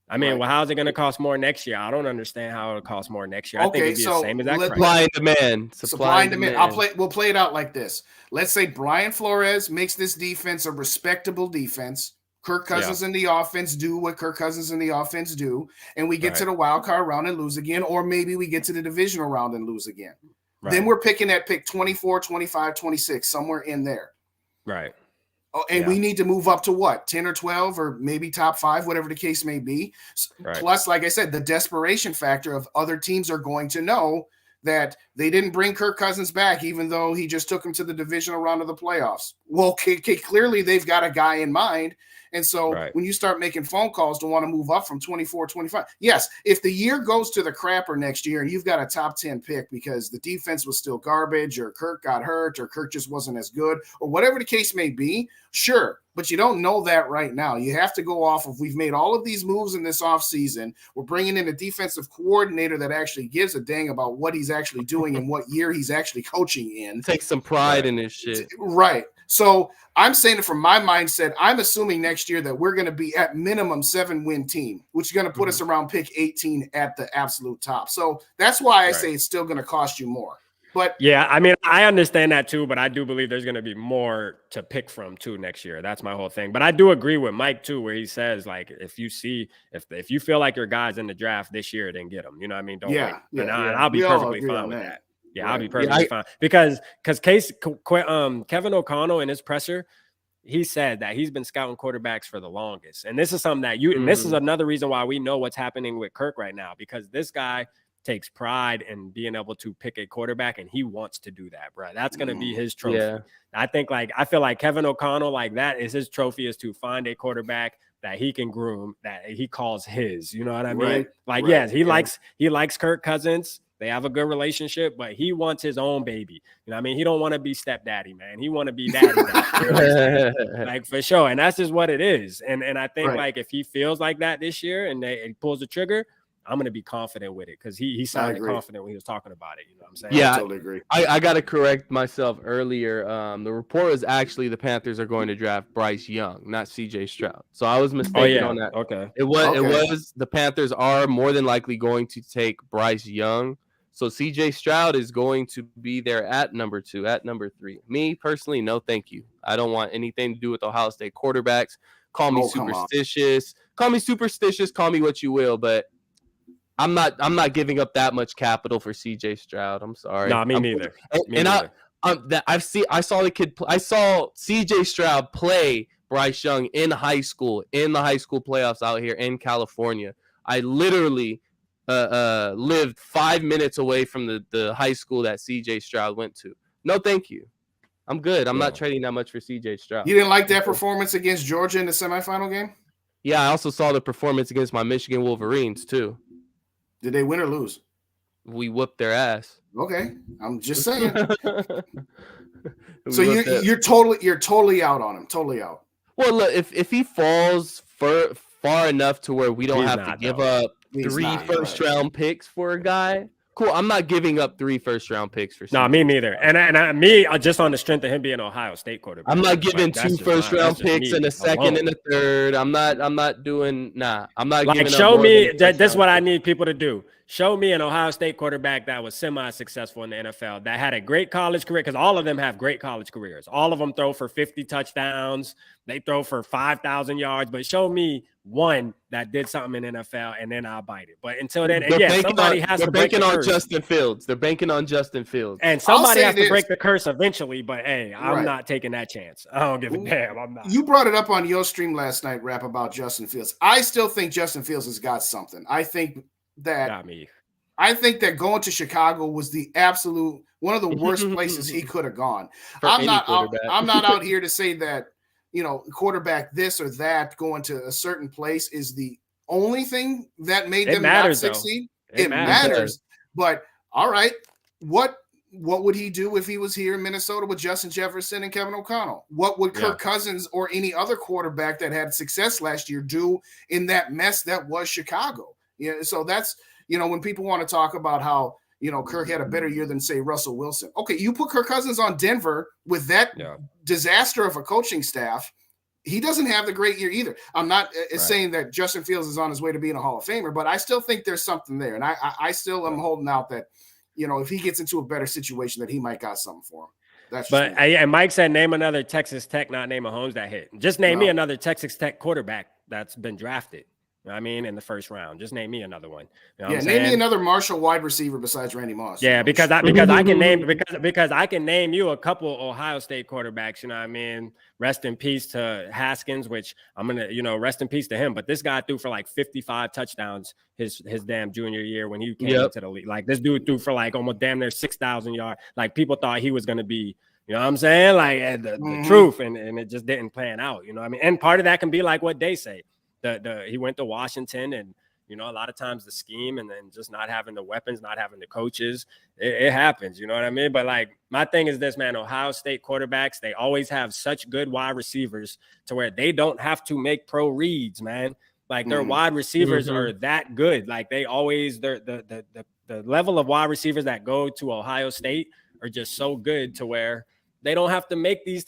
I mean, well, how's it going to cost more next year? I don't understand how it'll cost more next year. I think it'd be the same as that. Supply and demand. Supply and demand. We'll play it out like this. Let's say Brian Flores makes this defense a respectable defense. Kirk Cousins in the offense do what Kirk Cousins in the offense do, and we get to the wild card round and lose again, or maybe we get to the divisional round and lose again. Then we're picking at pick 24, 25, 26, somewhere in there. Right. Oh, and we need to move up to what, 10 or 12, or maybe top 5, whatever the case may be. Plus, like I said, the desperation factor of other teams are going to know that they didn't bring Kirk Cousins back, even though he just took him to the divisional round of the playoffs. Well, clearly they've got a guy in mind. And so when you start making phone calls to want to move up from 24, 25, yes, if the year goes to the crapper next year and you've got a top 10 pick because the defense was still garbage, or Kirk got hurt, or Kirk just wasn't as good, or whatever the case may be, sure. But you don't know that right now. You have to go off of, we've made all of these moves in this offseason. We're bringing in a defensive coordinator that actually gives a dang about what he's actually doing and what year he's actually coaching in. Take some pride in his shit. Right. So I'm saying it from my mindset, I'm assuming next year that we're going to be at minimum 7-win team, which is going to put us around pick 18 at the absolute top. So that's why I say it's still going to cost you more. But yeah, I mean, I understand that too, but I do believe there's going to be more to pick from too next year. That's my whole thing. But I do agree with Mike too, where he says, like, if you feel like your guy's in the draft this year, then get him. You know what I mean? Don't wait. And I'll be perfectly fine with that. Yeah, I'll be perfectly fine. Because Kevin O'Connell in his presser, he said that he's been scouting quarterbacks for the longest. And this is something that and this is another reason why we know what's happening with Kirk right now, because this guy takes pride in being able to pick a quarterback, and he wants to do that, bro. That's going to be his trophy. Yeah. I feel like Kevin O'Connell, like, that is his trophy, is to find a quarterback that he can groom, that he calls his, you know what I mean? He likes Kirk Cousins. They have a good relationship, but he wants his own baby. You know what I mean? He don't want to be stepdaddy, man. He want to be daddy. Like, for sure. And that's just what it is. And I think like if he feels like that this year and he pulls the trigger, I'm going to be confident with it because he sounded confident when he was talking about it. You know what I'm saying? Yeah, I totally agree. I got to correct myself earlier. The report is actually the Panthers are going to draft Bryce Young, not CJ Stroud. So I was mistaken on that. Okay. It was the Panthers are more than likely going to take Bryce Young. So CJ Stroud is going to be there at number 2, at number 3. Me personally, no thank you. I don't want anything to do with Ohio State quarterbacks. Call me superstitious. Call me superstitious. Call me what you will, but I'm not giving up that much capital for CJ Stroud. I'm sorry. No, me neither. I saw CJ Stroud play Bryce Young in high school, in the high school playoffs out here in California. I literally lived 5 minutes away from the high school that CJ Stroud went to. No, thank you. I'm good. I'm not trading that much for CJ Stroud. You didn't like that performance against Georgia in the semifinal game? Yeah, I also saw the performance against my Michigan Wolverines too. Did they win or lose? We whooped their ass. Okay, I'm just saying. So you're totally out on him. Totally out. Well, look, if he falls far enough to where we don't have to give up 3 first-round picks for a guy, cool. I'm not giving up 3 first-round picks for. No, me neither. And me just on the strength of him being Ohio State quarterback. I'm not giving 2 first-round picks and a second and a third. I'm not doing. Nah, I'm not. Like, show me that. That's what I need people to do. Show me an Ohio State quarterback that was semi-successful in the NFL, that had a great college career, because all of them have great college careers. All of them throw for 50 touchdowns. They throw for 5,000 yards. But show me one that did something in NFL, and then I'll bite it. But until then, somebody has to break the curse. They're banking on Justin Fields. They're banking on Justin Fields. And somebody has to break the curse eventually. But, hey, I'm not taking that chance. I don't give a damn. I'm not. You brought it up on your stream last night, Rap, about Justin Fields. I still think Justin Fields has got something. I think that going to Chicago was the absolute one of the worst places he could have gone. I'm not out here to say that, quarterback this or that going to a certain place is the only thing that made them not succeed. It matters. But all right, what would he do if he was here in Minnesota with Justin Jefferson and Kevin O'Connell? What would Kirk Cousins or any other quarterback that had success last year do in that mess that was Chicago? So that's, when people want to talk about how, Kirk had a better year than, say, Russell Wilson. Okay, you put Kirk Cousins on Denver with that disaster of a coaching staff. He doesn't have the great year either. I'm not saying that Justin Fields is on his way to being a Hall of Famer, but I still think there's something there. And I still am holding out that, if he gets into a better situation, that he might got something for him. And Mike said, name another Texas Tech, not name a Holmes that hit. Just name me another Texas Tech quarterback that's been drafted. In the first round. Just name me another one. Name me another Marshall wide receiver besides Randy Moss. Yeah, because I can name you a couple Ohio State quarterbacks. Rest in peace to Haskins, which I'm gonna, rest in peace to him. But this guy threw for like 55 touchdowns his damn junior year when he came into the league. Like, this dude threw for like almost damn near 6,000 yards. Like, people thought he was gonna be, you know what I'm saying? Like, the truth, and it just didn't plan out. And part of that can be like what they say. He went to Washington, and a lot of times the scheme, and then just not having the weapons, not having the coaches, it happens. You know what I mean? But like, my thing is this, man. Ohio State quarterbacks, they always have such good wide receivers to where they don't have to make pro reads, man. Like, their wide receivers are that good. Like, they always the level of wide receivers that go to Ohio State are just so good to where they don't have to make these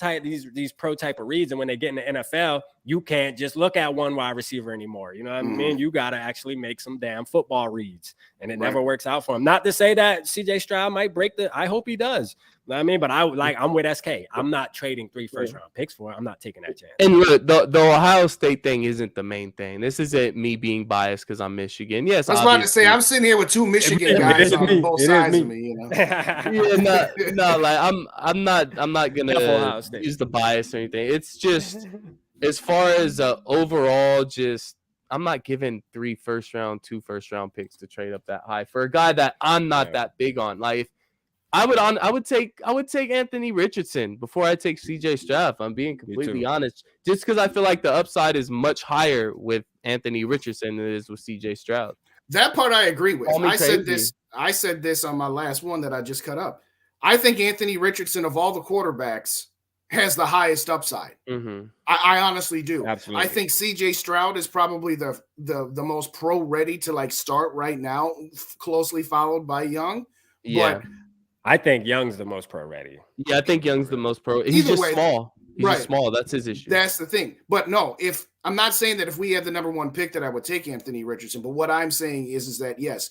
pro type of reads. And when they get in the NFL, you can't just look at one wide receiver anymore. You know what I mean? You got to actually make some damn football reads. And it never works out for him. Not to say that CJ Stroud might break I hope he does. You know what I mean? But I'm with SK. I'm not trading 3 first-round picks for it. I'm not taking that chance. And look, the Ohio State thing isn't the main thing. This isn't me being biased because I'm Michigan. Yes, I was about to say, I'm sitting here with 2 Michigan guys on both sides of me. I'm not gonna use the bias or anything. It's just as far as overall, just I'm not giving 3 first-round, 2 first-round picks to trade up that high for a guy that I'm not that big on. Like, I would take Anthony Richardson before I take CJ Stroud, if I'm being completely honest, just because I feel like the upside is much higher with Anthony Richardson than it is with CJ Stroud. That part I agree with. I said this on my last one that I just cut up. I think Anthony Richardson of all the quarterbacks has the highest upside. Mm-hmm. I honestly do. Absolutely. I think CJ Stroud is probably the most pro ready to like start right now, closely followed by Young. Yeah. But I think Young's the most pro ready. Yeah, I think Young's the most pro. He's just small. He's just small. That's his issue. That's the thing. But no, if I'm not saying that if we had the number one pick that I would take Anthony Richardson, but what I'm saying is that yes,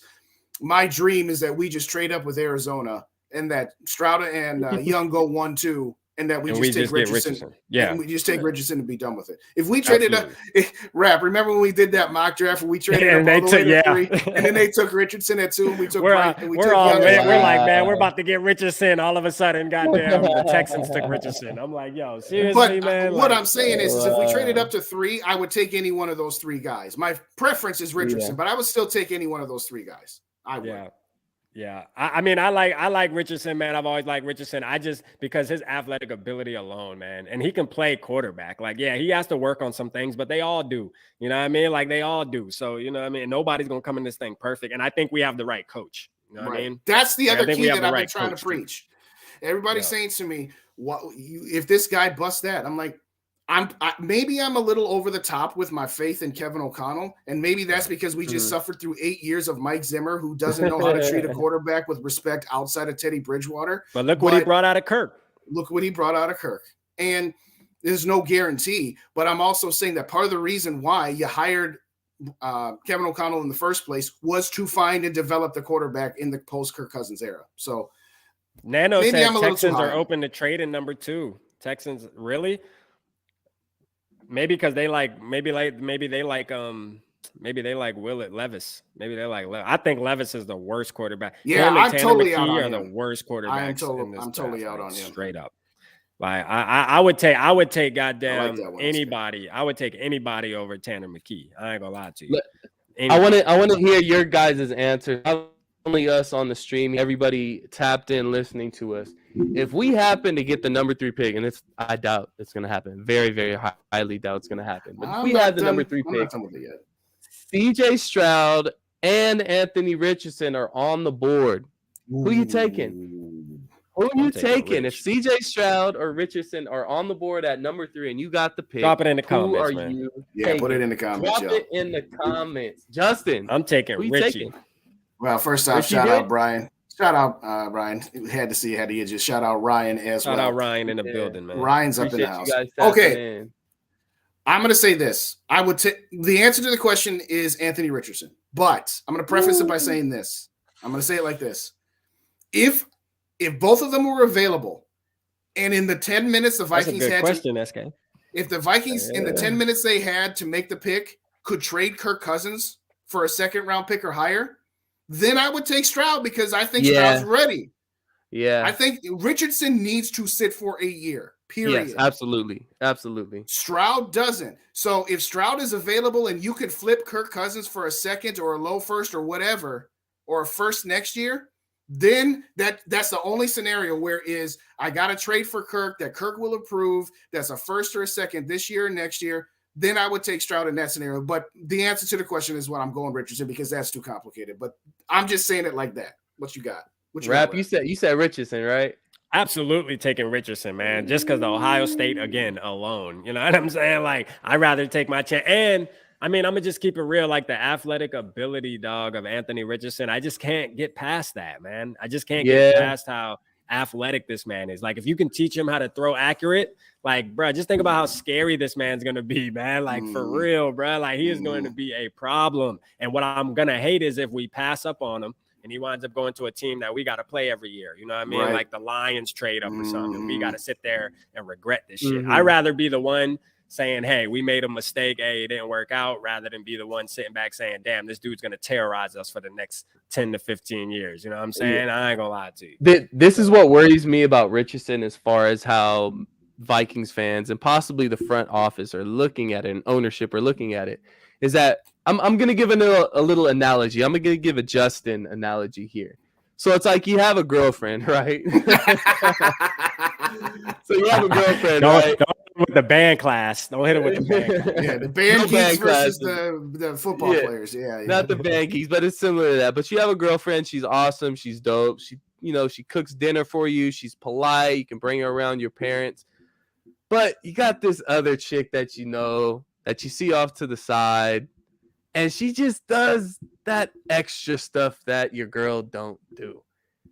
my dream is that we just trade up with Arizona and that Stroud and Young go 1-2. And that we just take Richardson. Yeah. And we just take Richardson and be done with it. If we traded up, remember when we did that mock draft where we traded up all the way to 3, and then they took Richardson at 2, and we took we're Young. We're like, man, we're about to get Richardson. All of a sudden, goddamn, the Texans took Richardson. I'm like, yo, seriously, man. What I'm saying is if we traded up to 3, I would take any one of those 3 guys. My preference is Richardson, but I would still take any one of those 3 guys. I would. Yeah. I mean, I like Richardson, man. I've always liked Richardson. Because his athletic ability alone, man, and he can play quarterback. Like, yeah, he has to work on some things, but they all do. You know what I mean? Like, they all do. So, you know what I mean? Nobody's going to come in this thing perfect. And I think we have the right coach. You know what I mean? That's the other key that I've been trying to preach. Everybody's saying to me, if this guy busts that? I'm like, maybe I'm a little over the top with my faith in Kevin O'Connell, and maybe that's because we just suffered through 8 years of Mike Zimmer, who doesn't know how to treat a quarterback with respect outside of Teddy Bridgewater. But look what he brought out of Kirk. And there's no guarantee, but I'm also saying that part of the reason why you hired Kevin O'Connell in the first place was to find and develop the quarterback in the post-Kirk Cousins era. So Nano said Texans are open to trade in number 2. Texans, really? Maybe because they like Willett Levis. Maybe they like Levis. I think Levis is the worst quarterback. Yeah, I'm totally out on him. The worst quarterbacks. I'm totally out on him. Straight up. Like I would take goddamn anybody. I would take anybody over Tanner McKee. I ain't gonna lie to you. I want to hear your guys' answer. Not only us on the stream, everybody tapped in listening to us. If we happen to get the number 3 pick, and I doubt it's going to happen, very, very highly doubt it's going to happen. But if we have the number 3 pick, CJ Stroud and Anthony Richardson are on the board. Who are you taking? Who are you taking? If CJ Stroud or Richardson are on the board at number 3 and you got the pick, drop it in the comments, man. Put it in the comments. Drop it in the comments. Justin, I'm taking Richie. Well, first off, shout out Brian. Shout out Ryan. Had to see how he just shout out Ryan as well. Shout out Ryan in the building, man. Ryan's up in the house. Okay. I'm going to say this. I would take the answer to the question is Anthony Richardson, but I'm going to preface it by saying this. I'm going to say it like this. If both of them were available and in the 10 minutes the Vikings if the Vikings in the 10 minutes they had to make the pick could trade Kirk Cousins for a second round pick or higher, then I would take Stroud because I think Stroud's ready. Yeah. I think Richardson needs to sit for a year, period. Yes, absolutely. Absolutely. Stroud doesn't. So if Stroud is available and you could flip Kirk Cousins for a second or a low first or whatever, or a first next year, then that's the only scenario where is I got to trade for Kirk that Kirk will approve. That's a first or a second this year or next year. Then I would take Stroud in that scenario. But the answer to the question is what I'm going Richardson because that's too complicated. But I'm just saying it like that. What you got? Rap, you said Richardson, right? Absolutely taking Richardson, man. Just because the Ohio State again alone. You know what I'm saying? Like I'd rather take my chance. And I mean, I'm gonna just keep it real. Like the athletic ability, dog, of Anthony Richardson. I just can't get past that, man. I just can't get past how athletic this man is. Like if you can teach him how to throw accurate, like bro, just think about how scary this man's gonna be, man. Like for real, bro. Like he is going to be a problem. And what I'm gonna hate is if we pass up on him and he winds up going to a team that we got to play every year. You know what I mean? Right. Like the Lions trade up or something. We got to sit there and regret this shit. I'd rather be the one saying, hey, we made a mistake. Hey, it didn't work out, rather than be the one sitting back saying, damn, this dude's going to terrorize us for the next 10 to 15 years. You know what I'm saying? I ain't going to lie to you. This is what worries me about Richardson as far as how Vikings fans and possibly the front office are looking at it and ownership are looking at it, is that I'm going to give a little analogy. I'm going to give a Justin analogy here. So it's like you have a girlfriend, right? So you have a girlfriend, right? Don't with the band class. Don't hit him with the band class. Yeah, the band geeks versus the football players. Yeah, not the band geeks, but it's similar to that. But you have a girlfriend. She's awesome. She's dope. She cooks dinner for you. She's polite. You can bring her around your parents. But you got this other chick that you see off to the side, and she just does that extra stuff that your girl don't do,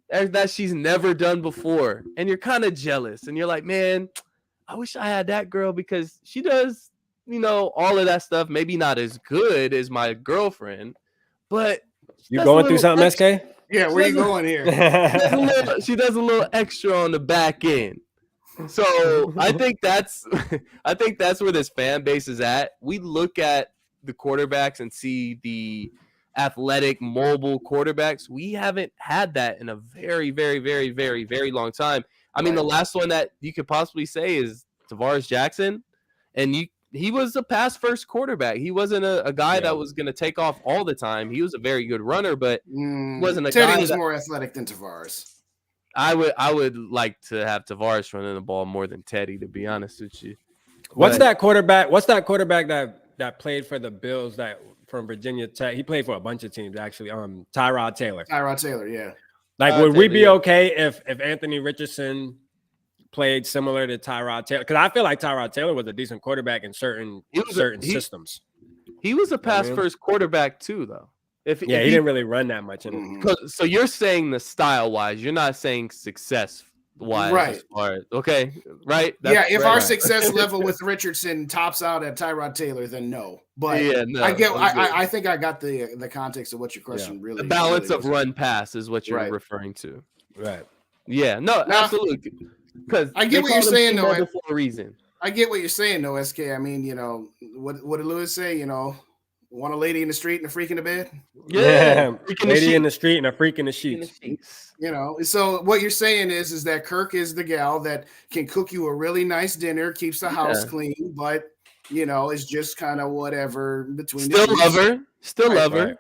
that she's never done before, and you're kind of jealous, and you're like, man, I wish I had that girl because she does, all of that stuff. Maybe not as good as my girlfriend, but you going through something, SK? Yeah, where you going here? She does a little extra on the back end. So I think that's where this fan base is at. We look at the quarterbacks and see the athletic, mobile quarterbacks. We haven't had that in a very, very, very, very, very long time. I mean, the last one that you could possibly say is Tavares Jackson, and he was a pass-first quarterback. He wasn't a guy that was going to take off all the time. He was a very good runner, but wasn't a Teddy guy was more athletic than Tavares. I would like to have Tavares running the ball more than Teddy, to be honest with you. What's that quarterback that played for the Bills from Virginia Tech? He played for a bunch of teams, actually. Tyrod Taylor. Tyrod Taylor, yeah. Would we be okay if Anthony Richardson played similar to Tyrod Taylor? Because I feel like Tyrod Taylor was a decent quarterback in certain systems. He was a pass-first quarterback too, though. He didn't really run that much in it. So you're saying the style-wise, you're not saying success-wise, right? Okay, right? If our success level with Richardson tops out at Tyrod Taylor, then no. But I think I got the context of what your question really. The balance really of run-pass is what you're referring to, right? Yeah, no, absolutely. Because I get what you're saying, though. For a reason. I get what you're saying, though, SK. I mean, what did Lewis say? Want a lady in the street and a freak in the bed? Yeah, lady in the street and a freak in the sheets. So what you're saying is that Kirk is the gal that can cook you a really nice dinner, keeps the house clean, but is just kind of whatever between. Still love her.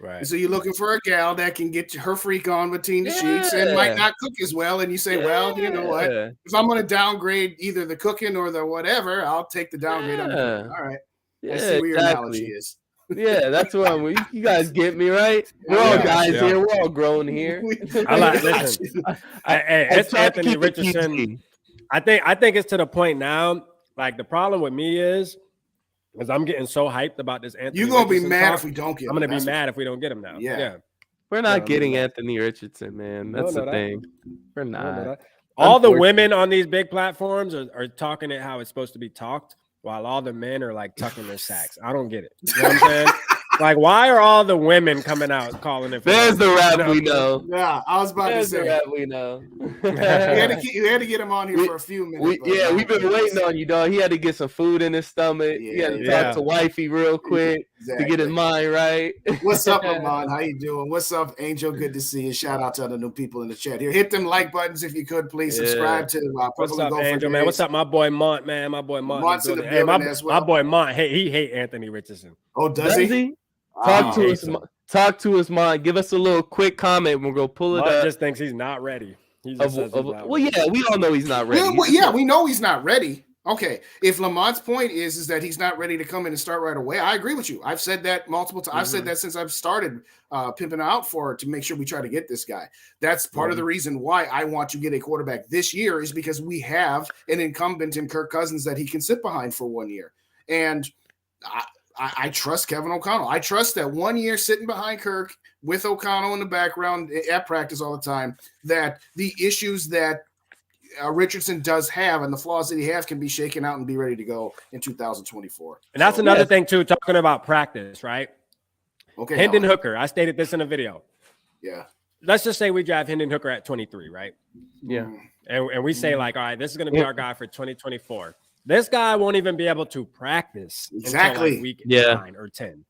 Right. So you're looking for a gal that can get her freak on between the sheets and might not cook as well. And you say, well, you know what? If I'm going to downgrade either the cooking or the whatever, I'll take the downgrade on the cooking. All right. Yeah, I see where your analogy is. Yeah, that's what I'm. You guys get me right. We're all guys here. We're all grown here. Listen. It's Anthony Richardson. I think it's to the point now. Like the problem with me is I'm getting so hyped about this Anthony. You're gonna Richardson be mad talk. if we don't get him. I'm gonna be mad if we don't get him now. Yeah. We're not getting Anthony Richardson, man. That's the thing. We're not. All the women on these big platforms are talking it how it's supposed to be talked, while all the men are like tucking their sacks. I don't get it. You know what I'm saying? Like, why are all the women coming out calling it? There's the rap we know. Yeah, I was about to say. The rap we know. You had to get him on here for a few minutes. We've been waiting on you, dog. He had to get some food in his stomach. He had to talk to wifey real quick to get his mind right. What's up, Amon? How you doing? What's up, Angel? Good to see you. Shout out to the new people in the chat here. Hit them like buttons if you could, please. Subscribe to What's up, Angel, man? What's up, my boy Mont, man? My boy Mont. Mont's in the building as well. My boy Mont. Hey, he hate Anthony Richardson. Oh, does he? Talk to us, Mont. Give us a little quick comment. We're gonna pull it up. Just thinks he's not ready. We all know he's not ready. We know he's not ready. Okay, if Lamont's point is that he's not ready to come in and start right away, I agree with you. I've said that multiple times. I've said that since I've started pimping out to make sure we try to get this guy. That's part of the reason why I want to get a quarterback this year is because we have an incumbent in Kirk Cousins that he can sit behind for 1 year. And I trust Kevin O'Connell. I trust that 1 year sitting behind Kirk with O'Connell in the background at practice all the time, that the issues that Richardson does have and the flaws that he has can be shaken out and be ready to go in 2024. And that's another thing too, talking about practice, right? Okay. Hendon Hooker. I stated this in a video. Yeah. Let's just say we draft Hendon Hooker at 23, right? Yeah. And we say like, all right, this is going to be our guy for 2024. This guy won't even be able to practice until like week 9 or 10.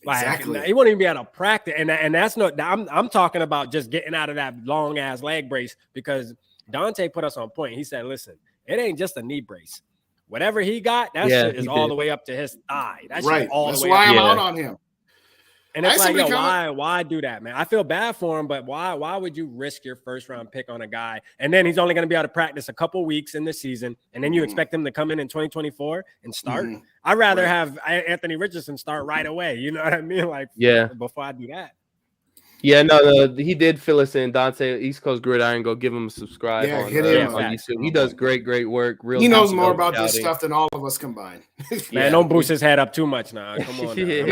Like, he won't even be able to practice. And that's not, I'm talking about just getting out of that long ass leg brace, because Dante put us on point. He said, listen, it ain't just a knee brace. Whatever he got, that shit is all the way up to his thigh. That's right. all That's the way why up. I'm out on him. And it's like, yo, why do that, man? I feel bad for him, but why would you risk your first round pick on a guy? And then he's only going to be able to practice a couple weeks in the season. And then you expect him to come in 2024 and start. I'd rather have Anthony Richardson start right away. You know what I mean? Like, before I do that. Yeah, no, he did fill us in. Dante, East Coast Gridiron, go give him a subscribe on YouTube. He does great work. He knows more about this stuff than all of us combined. Man, don't boost his head up too much now. Come on.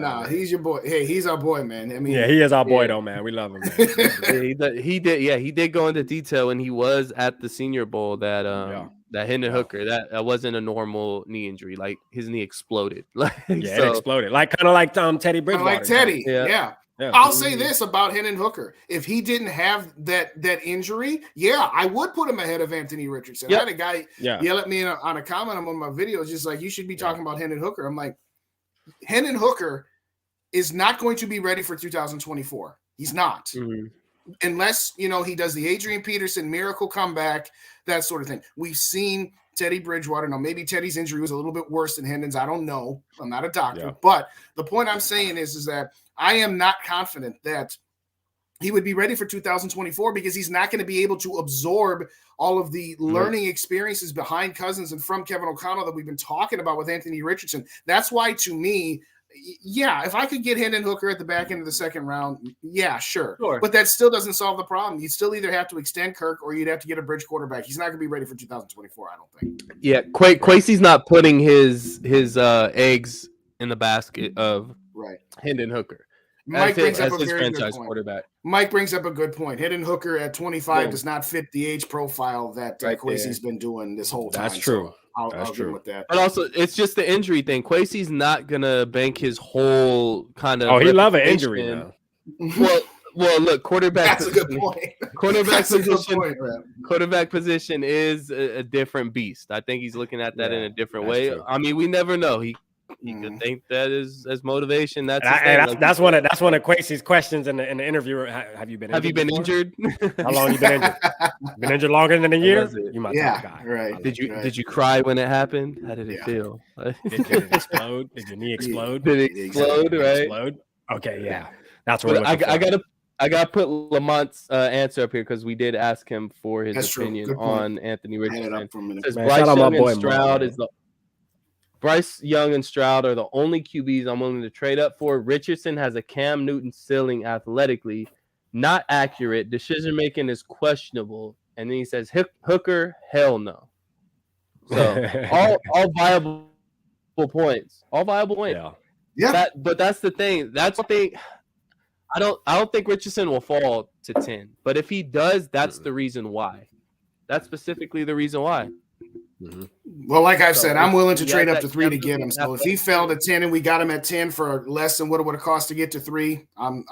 Nah. He's your boy. Hey, he's our boy, man. I mean, he is our boy, though, man. We love him, man. He did go into detail, and he was at the Senior Bowl that Hendon Hooker. That wasn't a normal knee injury. Like, his knee exploded. It exploded. Like kind of like Teddy Bridgewater. Like Teddy. Yeah. I'll say this about Hendon Hooker. If he didn't have that injury, I would put him ahead of Anthony Richardson. I had a guy yell at me on a comment on one of my videos, just like, you should be talking about Hendon Hooker. I'm like, Hendon Hooker is not going to be ready for 2024. He's not. Unless, he does the Adrian Peterson miracle comeback, that sort of thing. We've seen Teddy Bridgewater. Now, maybe Teddy's injury was a little bit worse than Hendon's. I don't know. I'm not a doctor. But the point I'm saying is that I am not confident that he would be ready for 2024 because he's not going to be able to absorb all of the learning experiences behind Cousins and from Kevin O'Connell that we've been talking about with Anthony Richardson. That's why, to me, if I could get Hendon Hooker at the back end of the second round, sure. But that still doesn't solve the problem. You'd still either have to extend Kirk or you'd have to get a bridge quarterback. He's not going to be ready for 2024, I don't think. Yeah, Kwesi's not putting his eggs in the basket of Hendon Hooker. Mike brings up a very good point. Mike brings up a good point. Hendon Hooker at 25 does not fit the age profile that Kwesi's been doing this whole time. That's true. So I'll agree with that. But also, it's just the injury thing. Kwesi's not gonna bank his whole kind of. Oh, he love an injury now. Well, look, quarterback. That's a good point. Quarterback position is a different beast. I think he's looking at that in a different way. True. I mean, we never know. He could think that is as motivation. That's one of Kwesi's questions in the interview. Have you been injured? How long you been injured? Been injured longer than a year? You might guy. Right. Did you cry when it happened? How did it feel? Did it explode? Did your knee explode? Did it explode? Right. Explode? Okay, yeah. That's what I gotta put Lamont's answer up here because we did ask him for his opinion on Anthony Richardson. Bryce Young and Stroud are the only QBs I'm willing to trade up for. Richardson has a Cam Newton ceiling athletically, not accurate. Decision making is questionable. And then he says Hooker, hell no. So all viable points. All viable points. Yeah. But that's the thing. That's the thing. I don't think Richardson will fall to 10. But if he does, that's the reason why. That's specifically the reason why. Well, like I've said, I'm willing to trade up to 3 to get him. So if he fell to 10 and we got him at 10 for less than what it would have cost to get to 3, I'm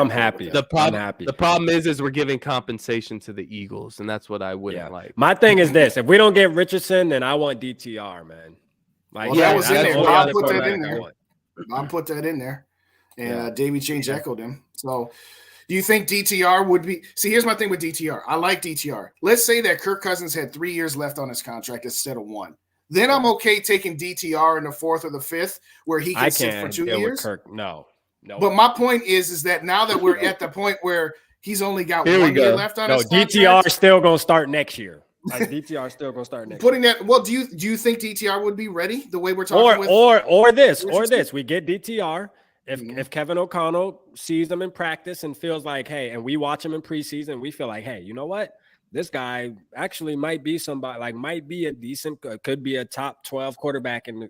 happy. The problem is we're giving compensation to the Eagles, and that's what I wouldn't like. My thing is this: if we don't get Richardson, then I want DTR, man. That was in there. Bob put that in there. Bob put that in there, and Davey Change echoed him. So. Do you think DTR would be – see, here's my thing with DTR. I like DTR. Let's say that Kirk Cousins had 3 years left on his contract instead of 1. Then I'm okay taking DTR in the 4th or the 5th where he can sit for 2 years. No. But my point is that now that we're at the point where he's only got 1 year left on his contract. DTR still going to start next year. DTR still going to start next year. Well, do you think DTR would be ready the way we're talking or this. We get DTR. If Kevin O'Connell sees them in practice and feels like, hey, and we watch him in preseason, we feel like, hey, you know what? This guy actually might be somebody, like might be a decent, could be a top 12 quarterback in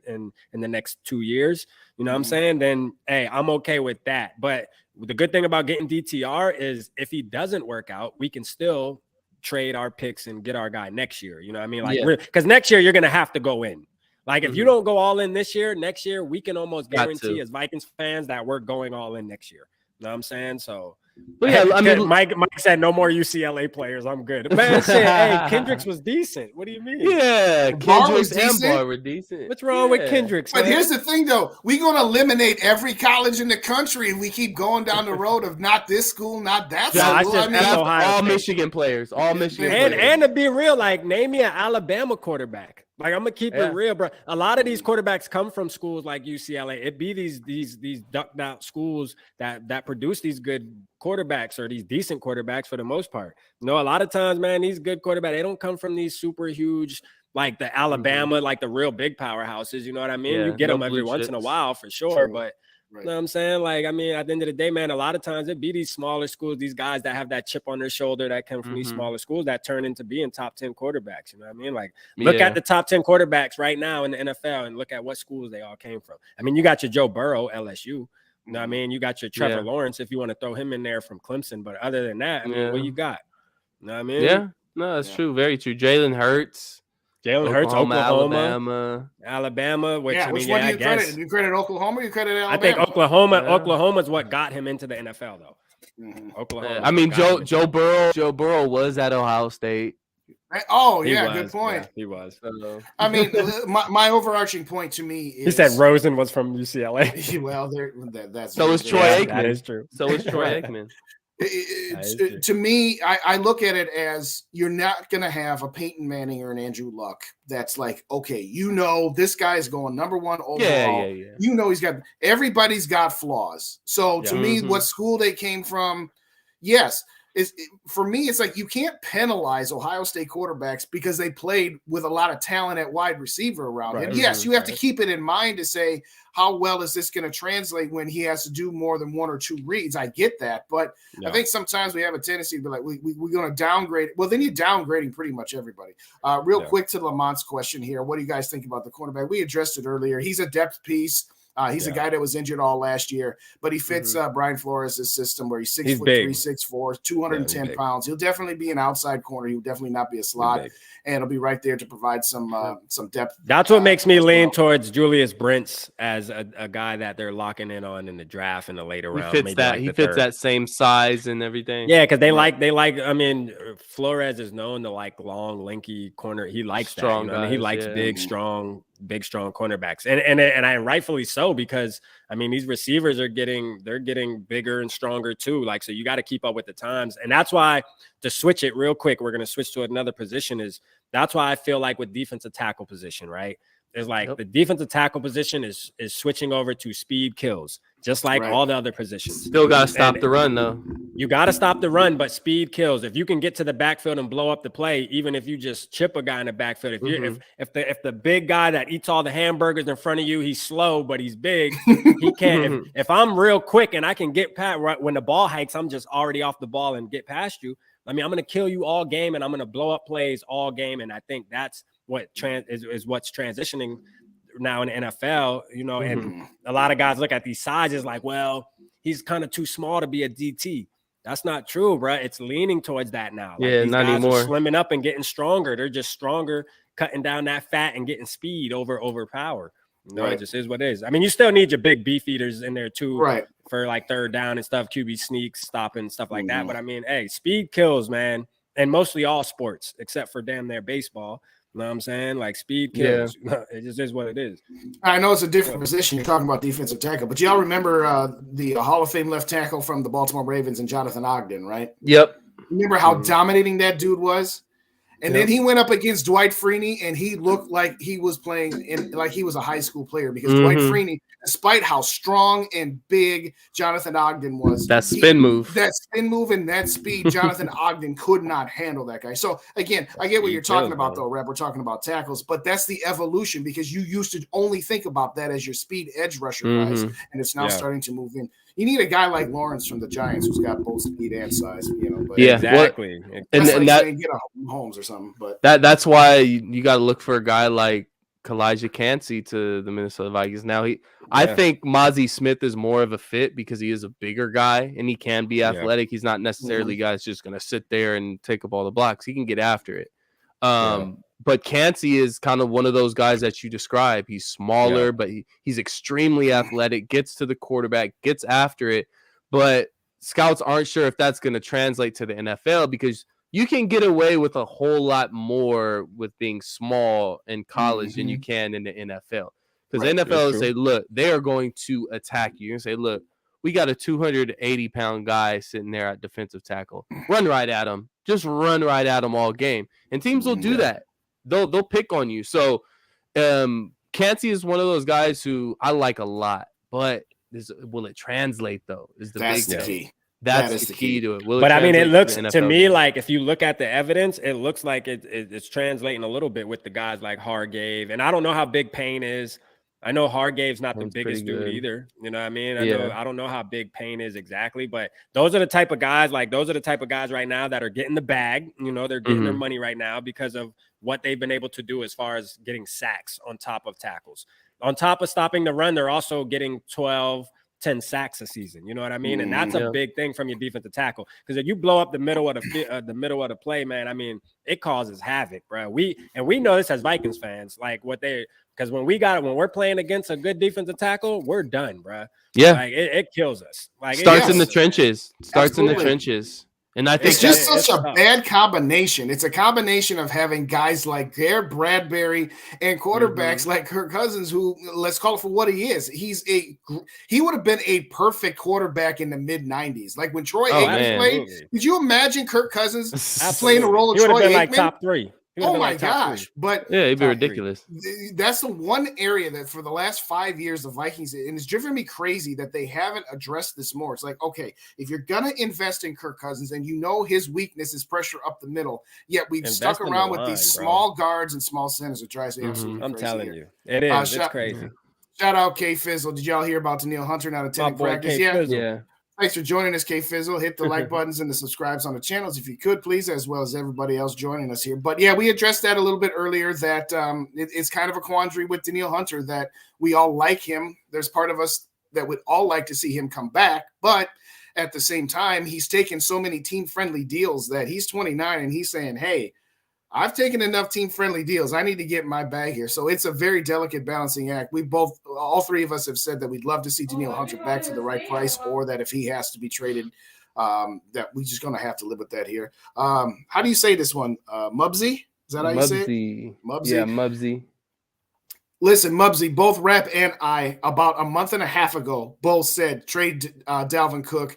the next 2 years. You know what I'm saying? Then, hey, I'm okay with that. But the good thing about getting DTR is if he doesn't work out, we can still trade our picks and get our guy next year. You know what I mean? Because next year you're going to have to go in. Like, if you don't go all in this year, next year, we can almost guarantee as Vikings fans that we're going all in next year. You know what I'm saying? So, Mike said no more UCLA players. I'm good. Man said, hey, Kendricks was decent. What do you mean? Yeah, Kendricks and Barr were decent. What's wrong with Kendricks? But here's the thing, though. We're going to eliminate every college in the country if we keep going down the road of not this school, not that school. All Michigan players. All Michigan players. And to be real, like, name me an Alabama quarterback. Like, I'm gonna keep it real, bro. A lot of these quarterbacks come from schools like UCLA. It be these ducked out schools that produce these good quarterbacks or these decent quarterbacks for the most part. A lot of times, man, these good quarterbacks, they don't come from these super huge, like the Alabama, like the real big powerhouses. You know what I mean? You get them every once in a while for sure, but. Right. You know what I'm saying? Like, I mean, at the end of the day, man, a lot of times it be these smaller schools, these guys that have that chip on their shoulder that come from these smaller schools that turn into being top 10 quarterbacks. You know what I mean? Like, look at the top 10 quarterbacks right now in the NFL and look at what schools they all came from. I mean, you got your Joe Burrow, LSU. You know what I mean? You got your Trevor Lawrence if you want to throw him in there from Clemson. But other than that, I mean, what you got? You know what I mean? Yeah. No, that's true. Very true. Jalen Hurts, Alabama. Which one do you credit? Do you credit Oklahoma? Or you credit Alabama? I think Oklahoma is what got him into the NFL, though. Oklahoma. I mean, Joe Burrow was at Ohio State. Good point. Yeah, he was. I mean, my overarching point to me is... He said Rosen was from UCLA. Well, that's... So is Troy Aikman. That is true. So is Troy Aikman. To me, I look at it as you're not going to have a Peyton Manning or an Andrew Luck that's like, okay, this guy's going number one overall. Yeah. Everybody's got flaws. So to me, what school they came from, yes. For me, it's like you can't penalize Ohio State quarterbacks because they played with a lot of talent at wide receiver around him. Yes, you have to keep it in mind to say, how well is this going to translate when he has to do more than one or two reads? I get that. But I think sometimes we have a tendency to be like, we're going to downgrade. Well, then you're downgrading pretty much everybody. Quick to Lamont's question here. What do you guys think about the cornerback? We addressed it earlier. He's a depth piece. He's a guy that was injured all last year, but he fits Brian Flores' system where he's 6'3", 6'4", 210 pounds. He'll definitely be an outside corner. He'll definitely not be a slot, and he'll be right there to provide some depth. That's what makes me lean towards Julius Brents as a guy that they're locking in on in the draft in the later round. He fits that same size and everything. Yeah, because they like. I mean, Flores is known to like long, lanky corner. He likes strong that. Guys, he likes big, strong cornerbacks, and rightfully so, because I mean these receivers they're getting bigger and stronger too. Like, so you got to keep up with the times, and that's why, to switch it real quick, we're gonna switch to another position. That's why I feel like with defensive tackle position, right? It's like the defensive tackle position is switching over to speed kills, just like all the other positions. Still got to stop the run, though. You got to stop the run, but speed kills. If you can get to the backfield and blow up the play, even if you just chip a guy in the backfield, if the big guy that eats all the hamburgers in front of you, he's slow, but he's big, he can't. If I'm real quick and I can get past right when the ball hikes, I'm just already off the ball and get past you. I mean, I'm going to kill you all game and I'm going to blow up plays all game. And I think that's what is what's transitioning now in the NFL, and a lot of guys look at these sizes like, well, he's kind of too small to be a DT. That's not true, bro. It's leaning towards that now. Like, these not guys anymore. Are slimming up and getting stronger. They're just stronger, cutting down that fat and getting speed over power. It just is what it is. I mean, you still need your big beef eaters in there too, for like third down and stuff, QB sneaks, stopping, stuff like that. But I mean, hey, speed kills, man, and mostly all sports except for damn near baseball. You know what I'm saying? Like, speed kills. Yeah. It just is what it is. I know it's a different position. You're talking about defensive tackle, but y'all remember the Hall of Fame left tackle from the Baltimore Ravens and Jonathan Ogden, right? Yep. Remember how dominating that dude was? And then he went up against Dwight Freeney, and he looked like he was playing like he was a high school player, because Dwight Freeney, despite how strong and big Jonathan Ogden was, that spin move and that speed, Jonathan Ogden could not handle that guy. So again, I get what you're talking about, though, Rep. We're talking about tackles, but that's the evolution, because you used to only think about that as your speed edge rusher guys, and it's now starting to move in. You need a guy like Lawrence from the Giants who's got both speed and size, But exactly. And that get a Holmes or something. But that's why you got to look for a guy like Kalijah Kancey to the Minnesota Vikings. Now I think Mozzie Smith is more of a fit because he is a bigger guy and he can be athletic. He's not necessarily a guy that's just going to sit there and take up all the blocks. He can get after it. But Kancey is kind of one of those guys that you describe. He's smaller, but he's extremely athletic, gets to the quarterback, gets after it. But scouts aren't sure if that's going to translate to the NFL, because you can get away with a whole lot more with being small in college than you can in the NFL. Because the NFL will say, look, they are going to attack you. And say, look, we got a 280-pound guy sitting there at defensive tackle. Run right at him. Just run right at him all game. And teams will do that. they'll pick on you. So Kancey is one of those guys who I like a lot, but will it translate though? Is the That's big the thing. key. That's the key to it. But I mean, it looks to me like if you look at the evidence, it looks like it's translating a little bit with the guys like Hargrave. And I don't know how big Payne is. I know Hargrave's not the biggest dude either. You know what I mean? I don't know how big Payne is exactly, but those are the type of guys right now that are getting the bag. You know, they're getting their money right now because of what they've been able to do as far as getting sacks on top of tackles. On top of stopping the run, they're also getting 10 sacks a season. You know what I mean? And that's a big thing from your defensive tackle. Because if you blow up the middle of the play, man, I mean, it causes havoc, bro. We know this as Vikings fans, like because when we're playing against a good defensive tackle, we're done, bro. Yeah. Like it kills us. Like starts in the trenches. In the trenches. And I think it's just such a bad combination. It's a combination of having guys like Garrett Bradbury and quarterbacks like Kirk Cousins, who, let's call it for what he is. He would have been a perfect quarterback in the mid-90s. Like when Troy Aikman played, could you imagine Kirk Cousins playing the role of Troy Aikman? Like top 3. Oh my gosh. But yeah, it'd be ridiculous. That's the one area that for the last 5 years, the Vikings, and it's driven me crazy that they haven't addressed this more. It's like, okay, if you're going to invest in Kirk Cousins and you know his weakness is pressure up the middle, yet we've stuck around with these small guards and small centers. It drives me absolutely crazy. I'm telling you. It is. It's crazy. Shout out K Fizzle. Did y'all hear about Danielle Hunter not attending practice yet? Yeah. Thanks for joining us, K Fizzle. Hit the like buttons and the subscribes on the channels if you could, please, as well as everybody else joining us here. But yeah, we addressed that a little bit earlier, that it's kind of a quandary with Danielle Hunter that we all like him. There's part of us that would all like to see him come back, but at the same time, he's taken so many team-friendly deals that he's 29 and he's saying, hey, I've taken enough team-friendly deals. I need to get my bag here. So it's a very delicate balancing act. All three of us have said that we'd love to see Danielle Hunter back for the right price, or that if he has to be traded, that we're just going to have to live with that here. How do you say this one? Mubsy? Is that how you say it? Mubsy. Yeah, Mubsy. Listen, Mubsy, both Rap and I, about a month and a half ago, both said trade Dalvin Cook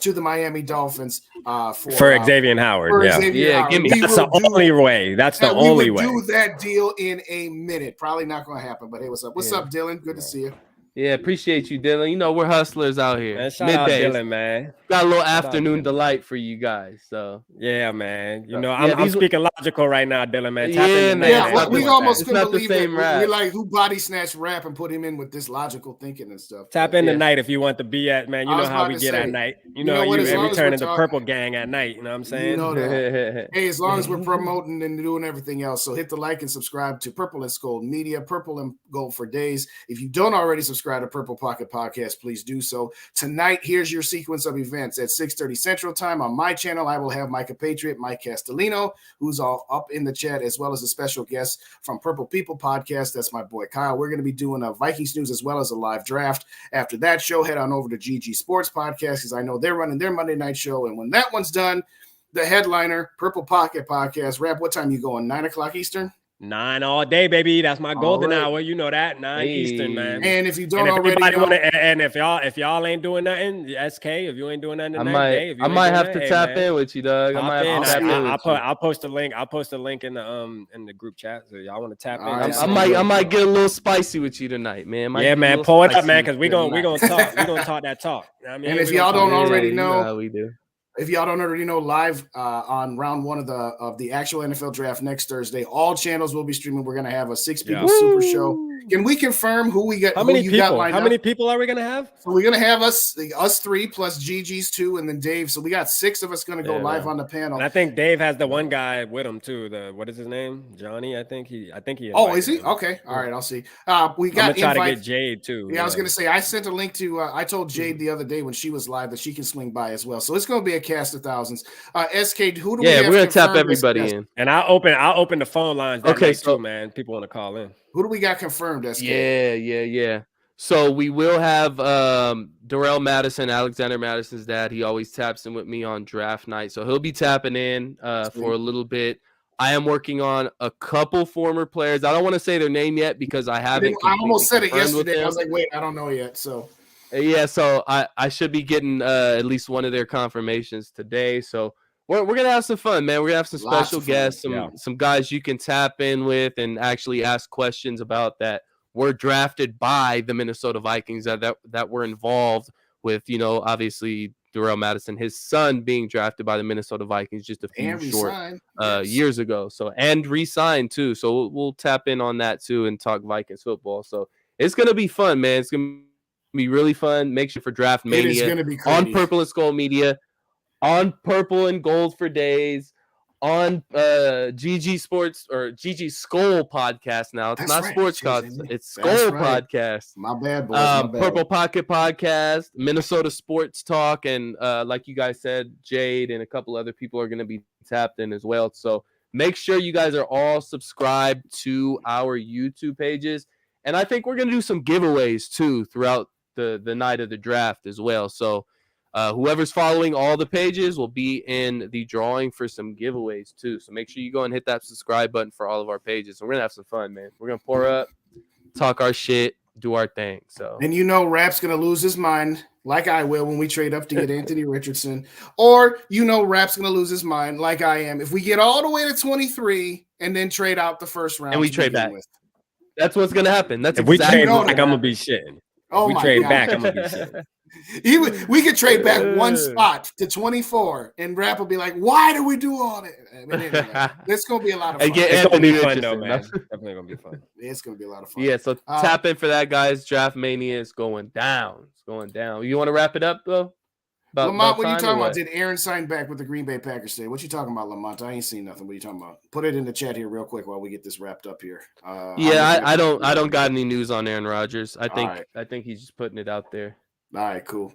to the Miami Dolphins for Xavier Howard. Give me. That's the only way. That's the only way. We would do that deal in a minute. Probably not going to happen. But hey, what's up? What's up, Dylan? Good to see you. Yeah, appreciate you, Dylan. You know, we're hustlers out here. Man, shout out Dylan, man. Got a little afternoon delight for you guys. So yeah, man. You know, I'm speaking logical right now, Dylan, man. We almost couldn't believe it. We're like, who body snatched Rap and put him in with this logical thinking and stuff. Tap in tonight if you want to be at, man. You know how we get at night. You know we turn into Purple Gang at night. You know what I'm saying? You know that. Hey, as long as we're promoting and doing everything else. So hit the like and subscribe to Purple&SKOL'd Media, Purple&Gold for days. If you don't already subscribe to Purple Pocket Podcast, please do so. Tonight, here's your sequence of events. At 6:30 Central Time on my channel, I will have my compatriot Mike Castellino, who's all up in the chat, as well as a special guest from Purple People Podcast. That's my boy Kyle. We're going to be doing a Vikings news as well as a live draft. After that show, head on over to GG Sports Podcast, because I know they're running their Monday night show. And when that one's done, the headliner, Purple Pocket Podcast. Rap, what time you going? 9 o'clock Eastern? 9 all day, baby. That's my golden hour. You know that. 9 Eastern, man. And if you don't already know, and if y'all ain't doing nothing, SK, if you ain't doing nothing tonight, I might have to tap in with you, Doug. I'll post a link. I'll post a link in the group chat. So y'all want to tap in. I might get a little spicy with you tonight, man. Man, pull it up, man, because we gonna talk. We gonna talk that talk. I mean, and if y'all don't already know, how we do. If y'all don't already know, live on round 1 of the actual NFL draft next Thursday, all channels will be streaming. We're gonna have a 6-people super show. Can we confirm who we got? How many people are we gonna have? So we're gonna have us 3 plus GG's 2 and then Dave. So we got 6 of us gonna go live on the panel. And I think Dave has the one guy with him too. What is his name? Johnny. I think he. Oh, is he? Him. Okay. All right. I'll see. We got. I'm gonna try to get Jade too. Yeah, I was gonna say I sent a link to. I told Jade the other day when she was live that she can swing by as well. So it's gonna be a cast of thousands. SK, who do we have? Yeah, we're gonna tap everybody in. And I'll open the phone lines. Okay, so man, people want to call in. Who do we got confirmed, SK? Yeah. So we will have Darrell Madison, Alexander Madison's dad. He always taps in with me on draft night, so he'll be tapping in for a little bit. I am working on a couple former players. I don't want to say their name yet because I haven't. I almost said it yesterday. I was like, wait, I don't know yet. So. Yeah, so I should be getting at least one of their confirmations today. So we're gonna have some fun, man. We're gonna have some special guests, some guys you can tap in with and actually ask questions about that were drafted by the Minnesota Vikings that were involved with, obviously Darrell Madison, his son being drafted by the Minnesota Vikings just a few years ago. So, and re-signed too. So we'll tap in on that too and talk Vikings football. So it's going to be fun, man. It's going to be really fun. Make sure for Draft Mania on Purple and Skull Media, on Purple and Gold for days, on GG Sports or GG Skull podcast now. It's not Sportscast, it's Skull podcast. My bad, boys. My bad. Purple Pocket podcast, Minnesota Sports Talk, and like you guys said, Jade and a couple other people are going to be tapped in as well. So make sure you guys are all subscribed to our YouTube pages. And I think we're going to do some giveaways too throughout the night of the draft as well. So whoever's following all the pages will be in the drawing for some giveaways too. So make sure you go and hit that subscribe button for all of our pages. And we're gonna have some fun, man. We're gonna pour up, talk our shit, do our thing. So, and Rap's gonna lose his mind like I will when we trade up to get Anthony Richardson, or Rap's gonna lose his mind like I am if we get all the way to 23 and then trade out the first round and we trade back. That's what's gonna happen. That's if we trade back, I'm gonna be shitting. Oh, if we trade back, I'm gonna be shitting. We could trade back one spot to 24, and Rap will be like, "Why do we do all that?" I mean, anyway, it's gonna be a lot of fun. It's gonna be fun, though, man. Definitely gonna be fun. It's gonna be a lot of fun. Yeah, so tap in for that, guys. Draft Mania is going down. It's going down. You want to wrap it up though? Lamont, what are you talking about? Did Aaron sign back with the Green Bay Packers today? What you talking about, Lamont? I ain't seen nothing. What are you talking about? Put it in the chat here real quick while we get this wrapped up here. I don't got any news on Aaron Rodgers. I think he's just putting it out there. All right, cool.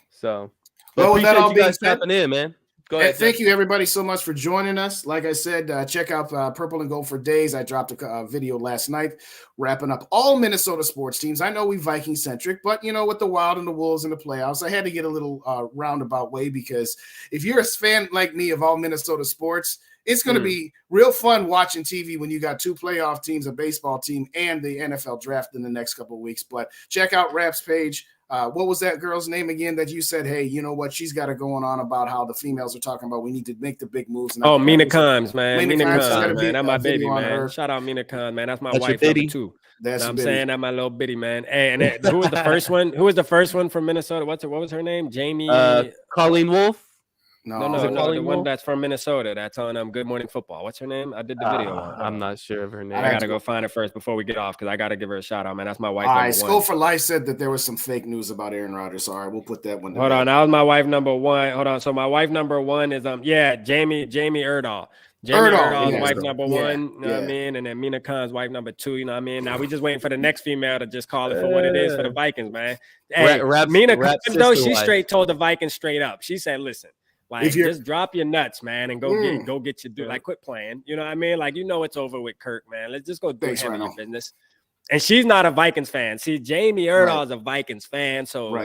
So, well, with that all being said, tapping in, man. Go ahead. Thank you, everybody, so much for joining us. Like I said, check out Purple and Gold for days. I dropped a video last night wrapping up all Minnesota sports teams. I know we Viking-centric, but, with the Wild and the Wolves in the playoffs, I had to get a little roundabout way because if you're a fan like me of all Minnesota sports, it's going to be real fun watching TV when you got two playoff teams, a baseball team, and the NFL draft in the next couple of weeks. But check out Rap's page. What was that girl's name again that you said, hey, you know what? She's got it going on about how the females are talking about we need to make the big moves. Mina Kimes, man. Mina Kimes, man. That's my baby, man. Shout out Mina Kimes, man. That's my wife number 2. I'm saying that my little bitty, man. Hey, and who was the first one? Who was the first one from Minnesota? What was her name? Jamie Colleen Wolfe? No, the one that's from Minnesota. That's on Good Morning Football. What's her name? I did the video on. I'm not sure of her name. I gotta go find it first before we get off because I gotta give her a shout out, man. That's my wife. All right, Skull for Life said that there was some fake news about Aaron Rodgers. All right, we'll put that one. Hold on, that was my wife number 1. Hold on, so my wife number 1 is Jamie Erdahl. Jamie Erdall's wife number 1, you know what I mean? And then Mina Kimes' wife number 2, you know what I mean? Now we just waiting for the next female to just call it for what it is for the Vikings, man. Hey, Mina Kimes, though, she straight told the Vikings straight up. She said, listen, like, just drop your nuts, man, and go get your dude. Like, quit playing. You know what I mean? Like, it's over with Kirk, man. Let's just go do your business. And she's not a Vikings fan. See, Jamie Erdahl is a Vikings fan, so,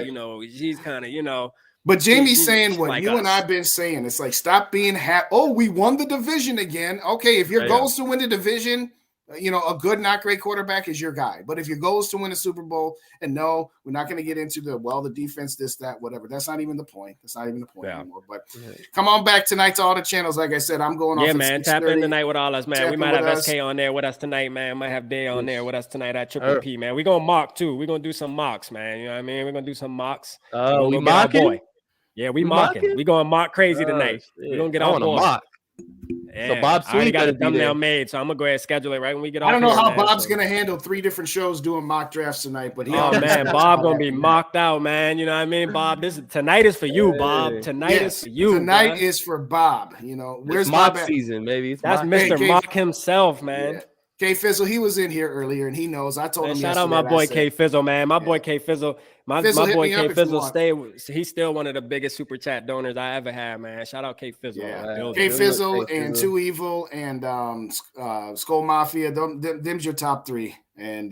she's kind of, But Jamie's saying what like you and I've been saying. It's like, stop being happy. Oh, we won the division again. Okay, if your goal is to win the division, a good, not great quarterback is your guy. But if your goal is to win a Super Bowl, and no, we're not going to get into the defense, this, that, whatever. That's not even the point. That's not even the point anymore. But come on back tonight to all the channels. Like I said, I'm going off. Yeah, man. Tap in tonight with all us, man. We might have SK on there with us tonight, man. Might have Day on there with us tonight at Triple P, man. We're going to mock, too. We're going to do some mocks, man. You know what I mean? We're going to do some mocks. Oh, we mocking? Yeah, we mocking. We going to mock crazy tonight. We're going to get on board. Mock. Yeah, so Bob I already got a thumbnail made, so I'm gonna go ahead and schedule it right when we get off. I don't know how Bob's gonna handle 3 different shows doing mock drafts tonight, but man, Bob gonna be mocked out, man. You know what I mean, Bob? Tonight is for you, Bob. Tonight is for you. Tonight is for Bob. Where's mock Bob season, maybe? That's Mr. Mock himself, man. Yeah. K Fizzle, he was in here earlier, and he knows. I told him. Shout out my boy K Fizzle, man. My boy K Fizzle. My boy K Fizzle he's still one of the biggest super chat donors I ever had, man. Shout out K Fizzle. Yeah. K Fizzle and Too Evil and Skull Mafia. Them's your top 3. And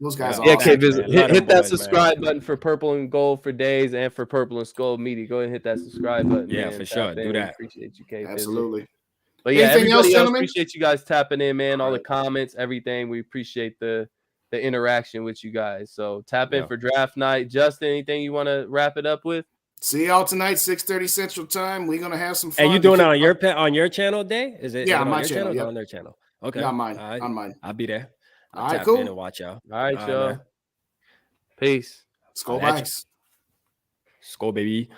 those guys. Yeah, K Fizzle. Hit that subscribe button for Purple and Gold for days and for Purple and Skull Media. Go ahead and hit that subscribe button. Yeah, for sure. Do that. Appreciate you, K Fizzle. Absolutely. But yeah, everybody else appreciate you guys tapping in, man. All the comments, everything. We appreciate the interaction with you guys. So tap in for draft night. Justin, anything you want to wrap it up with? See y'all tonight, 6:30 Central Time. We're gonna have some fun. And you doing it on your channel day? Is it? Yeah, on my your channel. Or on their channel. Okay. Yeah, on mine. Right. On mine. I'll be there. I'll tap in and watch y'all. All right, y'all. Peace. Skol Vikes. Skol, baby.